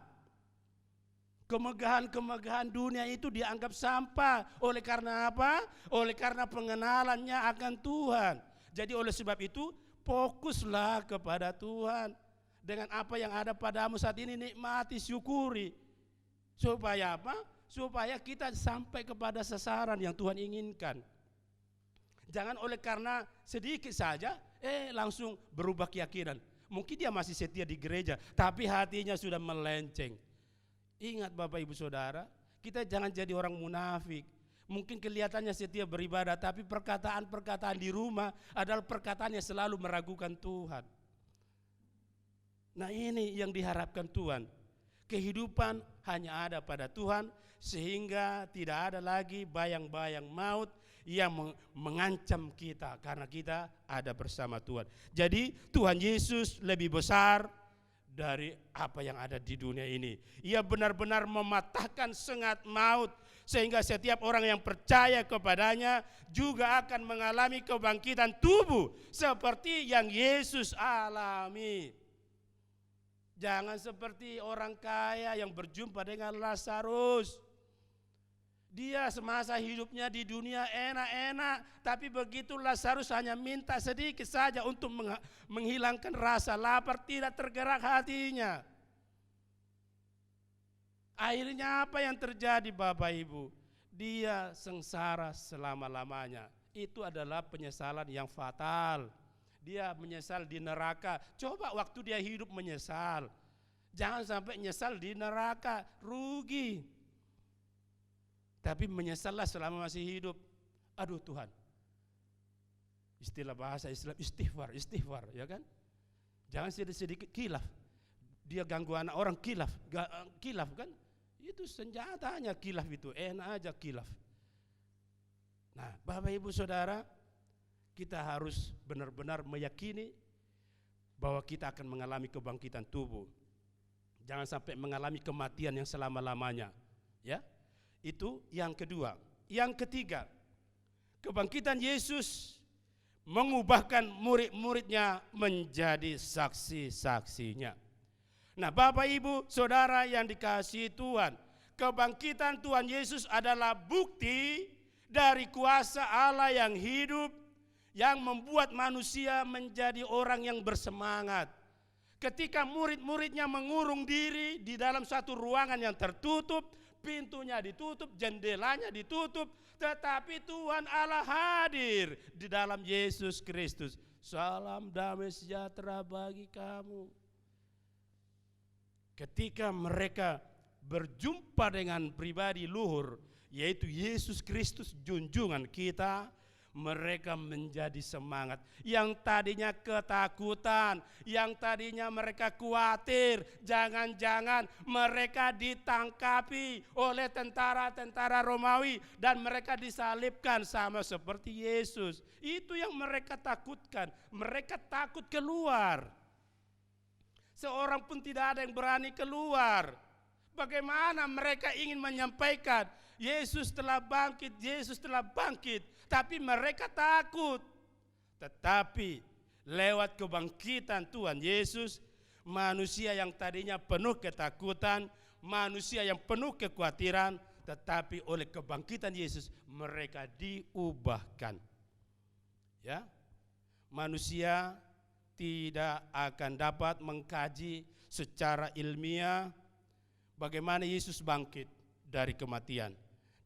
Kemegahan-kemegahan dunia itu dianggap sampah. Oleh karena apa? Oleh karena pengenalannya akan Tuhan. Jadi oleh sebab itu fokuslah kepada Tuhan. Dengan apa yang ada padamu saat ini, nikmati, syukuri. Supaya apa? Supaya kita sampai kepada sasaran yang Tuhan inginkan. Jangan oleh karena sedikit saja langsung berubah keyakinan. Mungkin dia masih setia di gereja, tapi hatinya sudah melenceng. Ingat Bapak Ibu Saudara, kita jangan jadi orang munafik. Mungkin kelihatannya setia beribadah, tapi perkataan-perkataan di rumah adalah perkataan yang selalu meragukan Tuhan. Nah, ini yang diharapkan Tuhan. Kehidupan hanya ada pada Tuhan, sehingga tidak ada lagi bayang-bayang maut yang mengancam kita, karena kita ada bersama Tuhan. Jadi Tuhan Yesus lebih besar dari apa yang ada di dunia ini. Ia benar-benar mematahkan sengat maut, sehingga setiap orang yang percaya kepadanya juga akan mengalami kebangkitan tubuh seperti yang Yesus alami. Jangan seperti orang kaya yang berjumpa dengan Lazarus. Dia semasa hidupnya di dunia enak-enak, tapi begitu Lazarus hanya minta sedikit saja untuk menghilangkan rasa lapar, tidak tergerak hatinya. Akhirnya apa yang terjadi Bapak Ibu? Dia sengsara selama-lamanya. Itu adalah penyesalan yang fatal. Dia menyesal di neraka. Coba waktu dia hidup menyesal. Jangan sampai menyesal di neraka, rugi. Tapi menyesallah selama masih hidup. Aduh Tuhan. Istilah bahasa Islam istighfar, ya kan? Jangan sedikit kilaf. Dia ganggu anak orang kilaf kan? Itu senjatanya kilaf itu, enak aja kilaf. Nah, Bapak Ibu Saudara, kita harus benar-benar meyakini bahwa kita akan mengalami kebangkitan tubuh. Jangan sampai mengalami kematian yang selama-lamanya, ya. Itu yang kedua. Yang ketiga, kebangkitan Yesus mengubahkan murid-muridnya menjadi saksi-saksinya. Nah, Bapak Ibu Saudara yang dikasihi Tuhan, kebangkitan Tuhan Yesus adalah bukti dari kuasa Allah yang hidup, yang membuat manusia menjadi orang yang bersemangat. Ketika murid-muridnya mengurung diri di dalam satu ruangan yang tertutup, pintunya ditutup, jendelanya ditutup, tetapi Tuhan Allah hadir di dalam Yesus Kristus. Salam damai sejahtera bagi kamu. Ketika mereka berjumpa dengan pribadi luhur, yaitu Yesus Kristus junjungan kita, mereka menjadi semangat. Yang tadinya ketakutan, yang tadinya mereka khawatir, jangan-jangan mereka ditangkapi oleh tentara-tentara Romawi dan mereka disalibkan sama seperti Yesus. Itu yang mereka takutkan. Mereka takut keluar. Seorang pun tidak ada yang berani keluar. Bagaimana mereka ingin menyampaikan Yesus telah bangkit, Yesus telah bangkit, tapi mereka takut. Tetapi lewat kebangkitan Tuhan Yesus, manusia yang tadinya penuh ketakutan, manusia yang penuh kekhawatiran, tetapi oleh kebangkitan Yesus mereka diubahkan. Ya, manusia tidak akan dapat mengkaji secara ilmiah bagaimana Yesus bangkit dari kematian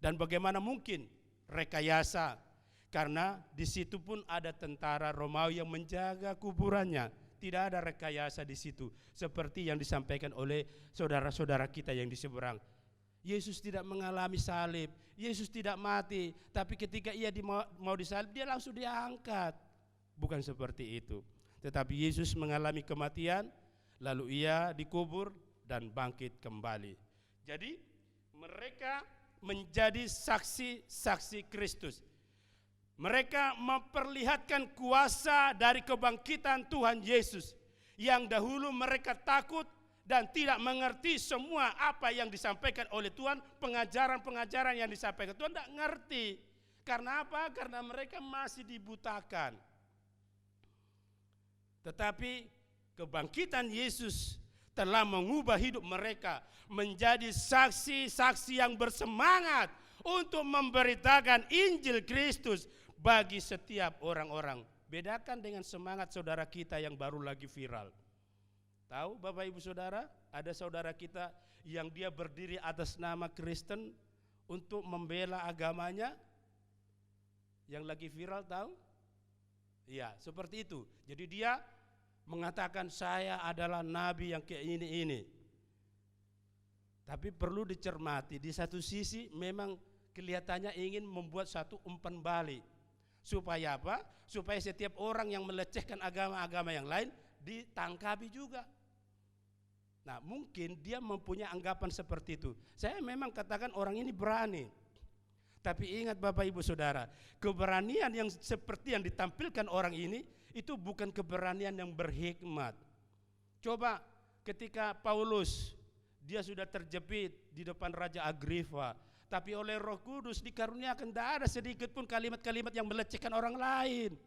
dan bagaimana mungkin rekayasa, karena di situ pun ada tentara Romawi yang menjaga kuburannya. Tidak ada rekayasa di situ seperti yang disampaikan oleh saudara-saudara kita yang di seberang. Yesus tidak mengalami salib, Yesus tidak mati, tapi ketika ia mau disalib dia langsung diangkat. Bukan seperti itu. Tetapi Yesus mengalami kematian, lalu ia dikubur dan bangkit kembali. Jadi mereka menjadi saksi-saksi Kristus. Mereka memperlihatkan kuasa dari kebangkitan Tuhan Yesus. Yang dahulu mereka takut dan tidak mengerti semua apa yang disampaikan oleh Tuhan. Pengajaran-pengajaran yang disampaikan Tuhan tidak ngerti. Karena apa? Karena mereka masih dibutakan. Tetapi kebangkitan Yesus telah mengubah hidup mereka menjadi saksi-saksi yang bersemangat untuk memberitakan Injil Kristus bagi setiap orang-orang. Bedakan dengan semangat saudara kita yang baru lagi viral. Tahu Bapak Ibu Saudara, ada saudara kita yang dia berdiri atas nama Kristen untuk membela agamanya, yang lagi viral, tahu? Iya, seperti itu. Jadi dia mengatakan saya adalah nabi yang kayak ini. Tapi perlu dicermati, di satu sisi memang kelihatannya ingin membuat satu umpan balik. Supaya apa? Supaya setiap orang yang melecehkan agama-agama yang lain ditangkapi juga. Nah, mungkin dia mempunyai anggapan seperti itu. Saya memang katakan orang ini berani. Tapi ingat Bapak Ibu Saudara, keberanian yang seperti yang ditampilkan orang ini itu bukan keberanian yang berhikmat. Coba ketika Paulus, dia sudah terjepit di depan Raja Agripa, tapi oleh Roh Kudus dikaruniakan, tidak ada sedikit pun kalimat-kalimat yang melecehkan orang lain.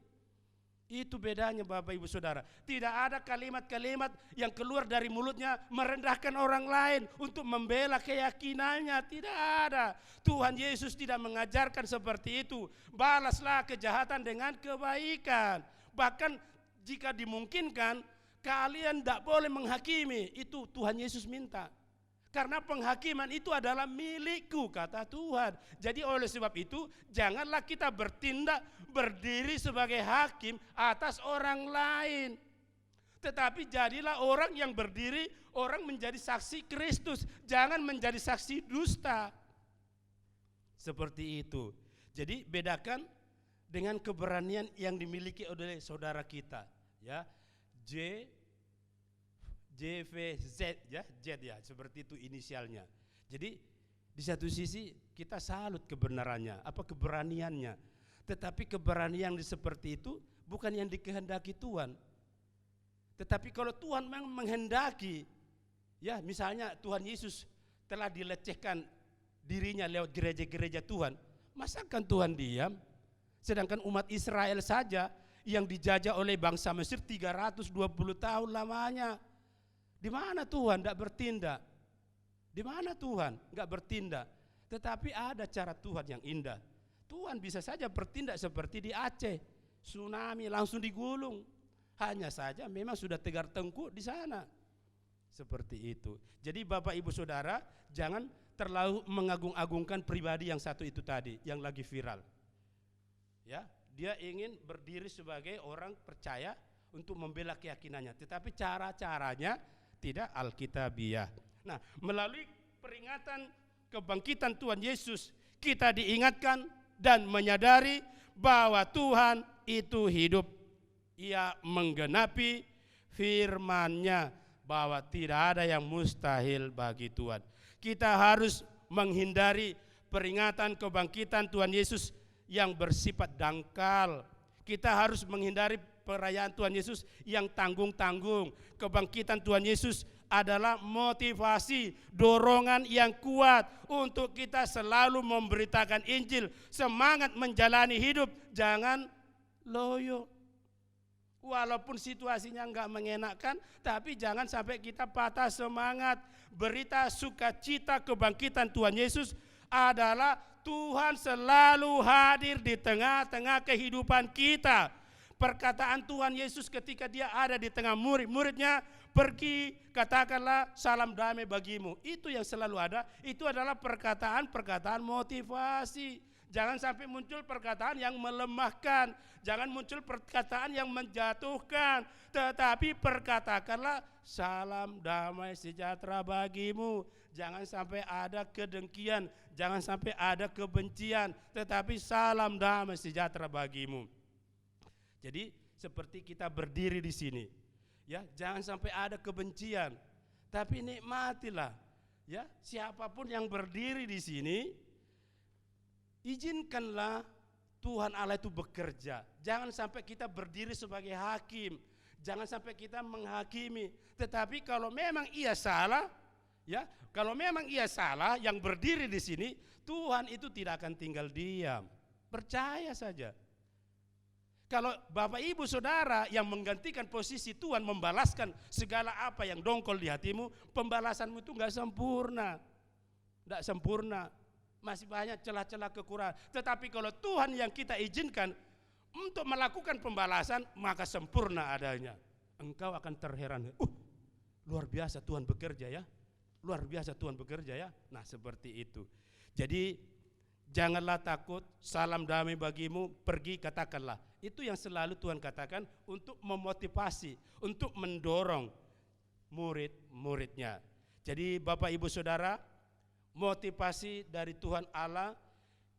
Itu bedanya Bapak Ibu Saudara. Tidak ada kalimat-kalimat yang keluar dari mulutnya merendahkan orang lain untuk membela keyakinannya. Tidak ada. Tuhan Yesus tidak mengajarkan seperti itu. Balaslah kejahatan dengan kebaikan. Bahkan jika dimungkinkan, kalian tidak boleh menghakimi. Itu Tuhan Yesus minta. Karena penghakiman itu adalah milikku, kata Tuhan. Jadi oleh sebab itu, janganlah kita bertindak berdiri sebagai hakim atas orang lain. Tetapi jadilah orang yang berdiri, orang menjadi saksi Kristus. Jangan menjadi saksi dusta. Seperti itu. Jadi bedakan dengan keberanian yang dimiliki oleh saudara kita. Ya, JVZ ya, Z ya, seperti itu inisialnya. Jadi di satu sisi kita salut kebenarannya, keberaniannya. Tetapi keberanian seperti itu bukan yang dikehendaki Tuhan. Tetapi kalau Tuhan memang menghendaki, ya misalnya Tuhan Yesus telah dilecehkan dirinya lewat gereja-gereja Tuhan, masakan Tuhan diam? Sedangkan umat Israel saja yang dijajah oleh bangsa Mesir 320 tahun lamanya. Di mana Tuhan tidak bertindak? Di mana Tuhan enggak bertindak? Tetapi ada cara Tuhan yang indah. Tuhan bisa saja bertindak seperti di Aceh, tsunami langsung digulung. Hanya saja memang sudah tegar tengkuk di sana. Seperti itu. Jadi Bapak Ibu Saudara, jangan terlalu mengagung-agungkan pribadi yang satu itu tadi, yang lagi viral. Ya, dia ingin berdiri sebagai orang percaya untuk membela keyakinannya, tetapi cara-caranya tidak alkitabiah. Nah, melalui peringatan kebangkitan Tuhan Yesus, kita diingatkan dan menyadari bahwa Tuhan itu hidup. Ia menggenapi firman-Nya bahwa tidak ada yang mustahil bagi Tuhan. Kita harus menghindari peringatan kebangkitan Tuhan Yesus yang bersifat dangkal. Kita harus menghindari perayaan Tuhan Yesus yang tanggung-tanggung. Kebangkitan Tuhan Yesus adalah motivasi, dorongan yang kuat untuk kita selalu memberitakan Injil, semangat menjalani hidup, jangan loyo. Walaupun situasinya enggak mengenakan, tapi jangan sampai kita patah semangat. Berita sukacita kebangkitan Tuhan Yesus adalah Tuhan selalu hadir di tengah-tengah kehidupan kita. Perkataan Tuhan Yesus ketika dia ada di tengah murid-muridnya, pergi katakanlah salam damai bagimu. Itu yang selalu ada, itu adalah perkataan-perkataan motivasi. Jangan sampai muncul perkataan yang melemahkan, jangan muncul perkataan yang menjatuhkan, tetapi perkatakanlah salam damai sejahtera bagimu. Jangan sampai ada kedengkian, jangan sampai ada kebencian, tetapi salam damai sejahtera bagimu. Jadi seperti kita berdiri di sini, ya jangan sampai ada kebencian, tapi nikmatilah, ya siapapun yang berdiri di sini, izinkanlah Tuhan Allah itu bekerja. Jangan sampai kita berdiri sebagai hakim. Jangan sampai kita menghakimi. Tetapi kalau memang ia salah, ya, kalau memang ia salah yang berdiri di sini, Tuhan itu tidak akan tinggal diam. Percaya saja. Kalau Bapak Ibu Saudara yang menggantikan posisi Tuhan membalaskan segala apa yang dongkol di hatimu, pembalasanmu itu enggak sempurna. Enggak sempurna. Masih banyak celah-celah kekurangan. Tetapi kalau Tuhan yang kita izinkan untuk melakukan pembalasan, maka sempurna adanya. Engkau akan terheran. Luar biasa Tuhan bekerja ya. Luar biasa Tuhan bekerja ya. Nah seperti itu. Jadi janganlah takut, salam damai bagimu, pergi katakanlah. Itu yang selalu Tuhan katakan untuk memotivasi, untuk mendorong murid-muridnya. Jadi Bapak Ibu Saudara, motivasi dari Tuhan Allah,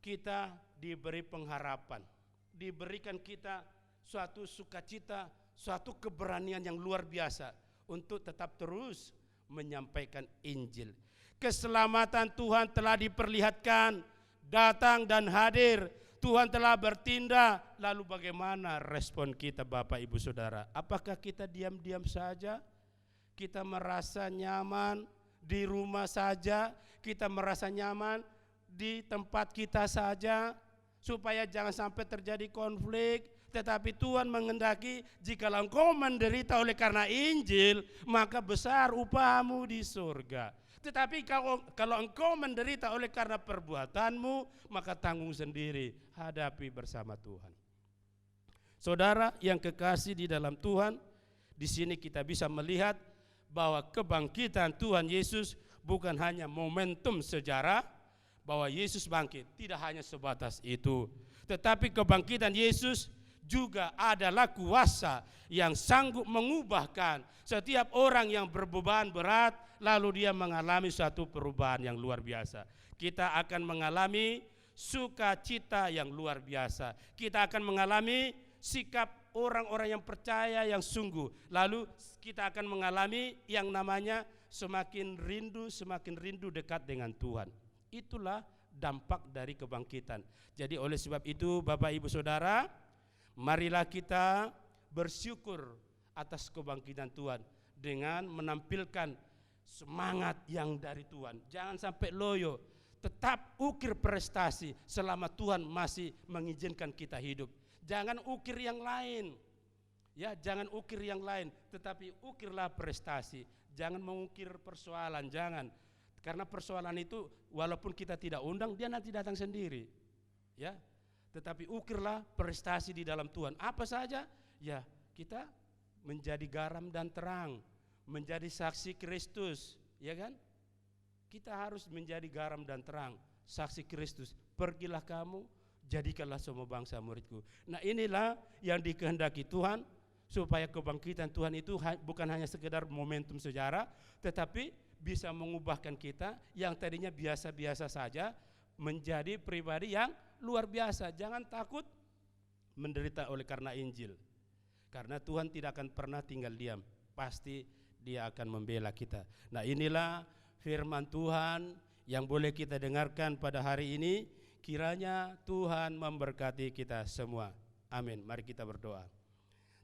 kita diberi pengharapan, diberikan kita suatu sukacita, suatu keberanian yang luar biasa untuk tetap terus menyampaikan Injil. Keselamatan Tuhan telah diperlihatkan, datang dan hadir. Tuhan telah bertindak. Lalu bagaimana respon kita Bapak Ibu Saudara? Apakah kita diam-diam saja? Kita merasa nyaman di rumah saja? Kita merasa nyaman di tempat kita saja supaya jangan sampai terjadi konflik. Tetapi Tuhan menghendaki jika engkau menderita oleh karena Injil, maka besar upahmu di surga. Tetapi kalau engkau menderita oleh karena perbuatanmu, maka tanggung sendiri, hadapi bersama Tuhan. Saudara yang kekasih di dalam Tuhan, di sini kita bisa melihat bahwa kebangkitan Tuhan Yesus bukan hanya momentum sejarah bahwa Yesus bangkit, tidak hanya sebatas itu. Tetapi kebangkitan Yesus juga adalah kuasa yang sanggup mengubahkan setiap orang yang berbeban berat, lalu dia mengalami suatu perubahan yang luar biasa. Kita akan mengalami sukacita yang luar biasa. Kita akan mengalami sikap orang-orang yang percaya yang sungguh. Lalu kita akan mengalami yang namanya semakin rindu dekat dengan Tuhan. Itulah dampak dari kebangkitan. Jadi oleh sebab itu Bapak Ibu Saudara, marilah kita bersyukur atas kebangkitan Tuhan dengan menampilkan semangat yang dari Tuhan. Jangan sampai loyo, tetap ukir prestasi selama Tuhan masih mengizinkan kita hidup. Jangan ukir yang lain. Ya, jangan ukir yang lain, tetapi ukirlah prestasi. Jangan mengukir persoalan, jangan. Karena persoalan itu walaupun kita tidak undang, dia nanti datang sendiri. Ya. Tetapi ukirlah prestasi di dalam Tuhan. Apa saja? Ya, kita menjadi garam dan terang, menjadi saksi Kristus, ya kan? Kita harus menjadi garam dan terang, saksi Kristus. Pergilah kamu, jadikanlah semua bangsa muridku. Nah, inilah yang dikehendaki Tuhan, supaya kebangkitan Tuhan itu bukan hanya sekedar momentum sejarah, tetapi bisa mengubahkan kita yang tadinya biasa-biasa saja menjadi pribadi yang luar biasa. Jangan takut menderita oleh karena Injil, karena Tuhan tidak akan pernah tinggal diam, pasti Dia akan membela kita. Nah, inilah firman Tuhan yang boleh kita dengarkan pada hari ini. Kiranya Tuhan memberkati kita semua. Amin. Mari kita berdoa.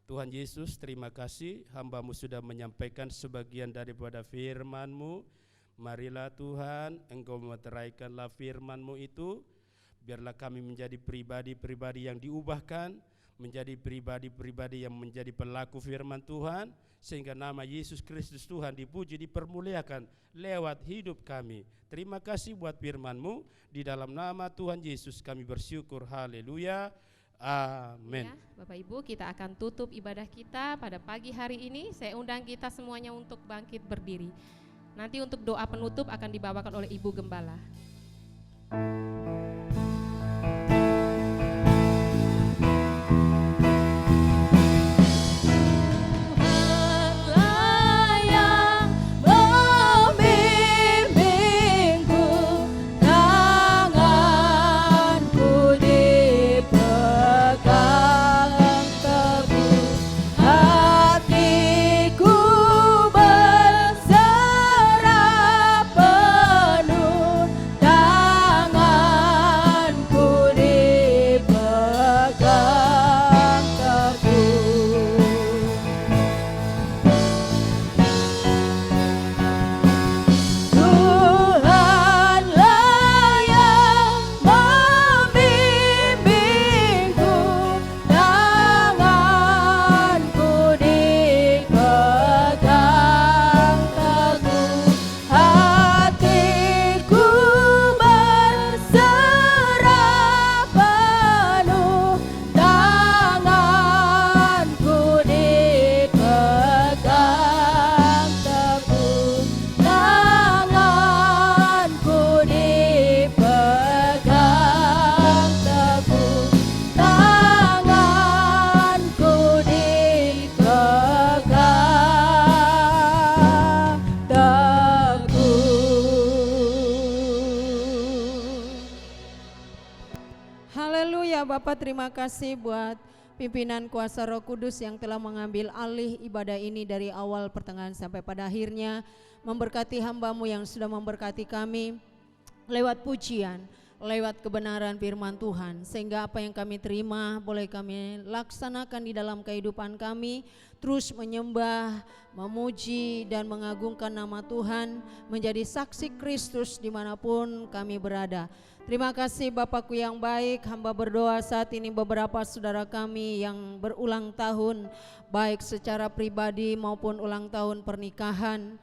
Tuhan Yesus, terima kasih hamba-Mu sudah menyampaikan sebagian daripada firman-Mu. Marilah Tuhan, Engkau meteraikanlah firman-Mu itu. Biarlah kami menjadi pribadi-pribadi yang diubahkan, menjadi pribadi-pribadi yang menjadi pelaku firman Tuhan, sehingga nama Yesus Kristus Tuhan dipuji, dipermuliakan lewat hidup kami. Terima kasih buat firman-Mu. Di dalam nama Tuhan Yesus kami bersyukur. Haleluya. Amin. Ya, Bapak Ibu, kita akan tutup ibadah kita pada pagi hari ini. Saya undang kita semuanya untuk bangkit berdiri. Nanti untuk doa penutup akan dibawakan oleh Ibu Gembala. Tangan Bapa, terima kasih buat pimpinan kuasa Roh Kudus yang telah mengambil alih ibadah ini dari awal pertengahan sampai pada akhirnya. Memberkati hamba-Mu yang sudah memberkati kami lewat pujian, lewat kebenaran firman Tuhan, sehingga apa yang kami terima boleh kami laksanakan di dalam kehidupan kami, terus menyembah, memuji dan mengagungkan nama Tuhan, menjadi saksi Kristus dimanapun kami berada. Terima kasih Bapakku yang baik, hamba berdoa saat ini beberapa saudara kami yang berulang tahun, baik secara pribadi maupun ulang tahun pernikahan.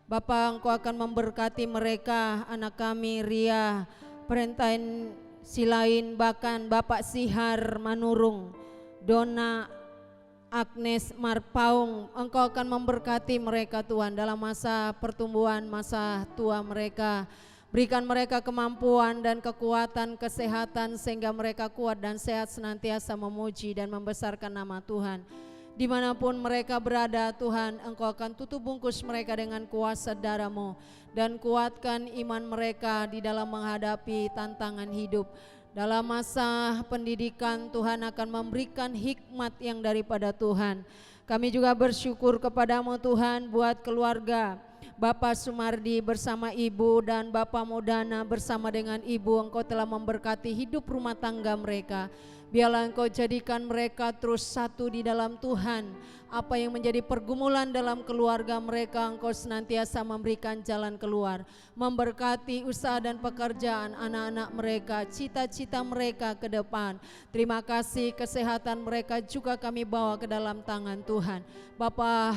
Bapa, Engkau akan memberkati mereka, anak kami Ria, Perintain Silain, bahkan Bapak Sihar Manurung, Dona Agnes Marpaung. Engkau akan memberkati mereka Tuhan dalam masa pertumbuhan, masa tua mereka. Berikan mereka kemampuan dan kekuatan, kesehatan sehingga mereka kuat dan sehat senantiasa memuji dan membesarkan nama Tuhan. Dimanapun mereka berada Tuhan, Engkau akan tutup bungkus mereka dengan kuasa darah-Mu dan kuatkan iman mereka di dalam menghadapi tantangan hidup. Dalam masa pendidikan Tuhan akan memberikan hikmat yang daripada Tuhan. Kami juga bersyukur kepada-Mu Tuhan buat keluarga Bapak Sumardi bersama Ibu dan Bapak Modana bersama dengan Ibu. Engkau telah memberkati hidup rumah tangga mereka. Biarlah Engkau jadikan mereka terus satu di dalam Tuhan. Apa yang menjadi pergumulan dalam keluarga mereka, Engkau senantiasa memberikan jalan keluar. Memberkati usaha dan pekerjaan anak-anak mereka, cita-cita mereka ke depan. Terima kasih, kesehatan mereka juga kami bawa ke dalam tangan Tuhan. Bapa,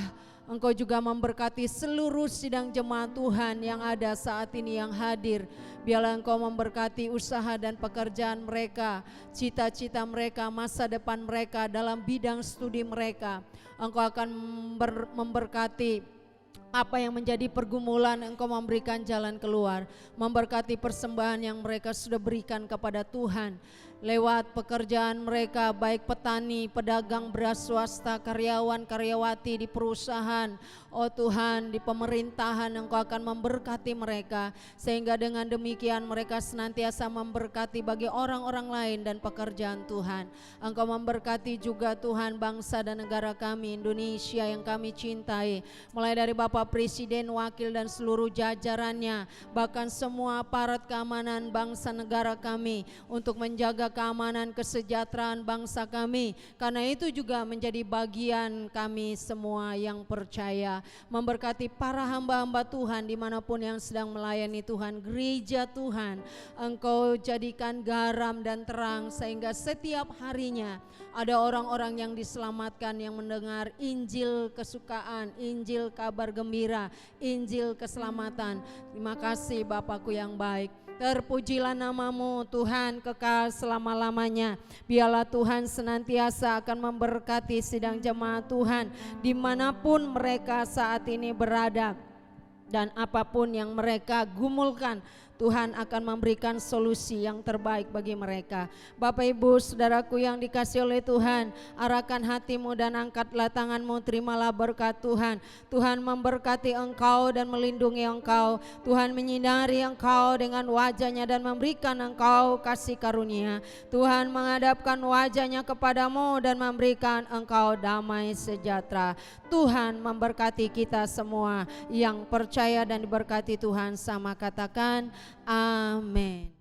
Engkau juga memberkati seluruh sidang jemaat Tuhan yang ada saat ini yang hadir. Biarlah Engkau memberkati usaha dan pekerjaan mereka, cita-cita mereka, masa depan mereka dalam bidang studi mereka. Engkau akan memberkati apa yang menjadi pergumulan, Engkau memberikan jalan keluar. Memberkati persembahan yang mereka sudah berikan kepada Tuhan lewat pekerjaan mereka, baik petani, pedagang beras swasta, karyawan, karyawati di perusahaan. Oh Tuhan, di pemerintahan Engkau akan memberkati mereka, sehingga dengan demikian mereka senantiasa memberkati bagi orang-orang lain dan pekerjaan Tuhan. Engkau memberkati juga Tuhan bangsa dan negara kami Indonesia yang kami cintai, mulai dari Bapak Presiden, wakil dan seluruh jajarannya, bahkan semua aparat keamanan bangsa negara kami, untuk menjaga keamanan kesejahteraan bangsa kami. Karena itu juga menjadi bagian kami semua yang percaya. Memberkati para hamba-hamba Tuhan dimanapun yang sedang melayani Tuhan, gereja Tuhan, Engkau jadikan garam dan terang, sehingga setiap harinya ada orang-orang yang diselamatkan, yang mendengar Injil kesukaan, Injil kabar gembira, Injil keselamatan. Terima kasih Bapakku yang baik. Terpujilah nama-Mu Tuhan kekal selama-lamanya. Biarlah Tuhan senantiasa akan memberkati sidang jemaat Tuhan dimanapun mereka saat ini berada. Dan apapun yang mereka gumulkan, Tuhan akan memberikan solusi yang terbaik bagi mereka. Bapak Ibu saudaraku yang dikasihi oleh Tuhan, arahkan hatimu dan angkatlah tanganmu, terimalah berkat Tuhan. Tuhan memberkati engkau dan melindungi engkau. Tuhan menyinari engkau dengan wajahnya dan memberikan engkau kasih karunia. Tuhan menghadapkan wajahnya kepadamu dan memberikan engkau damai sejahtera. Tuhan memberkati kita semua yang percaya dan diberkati Tuhan sama katakan amin.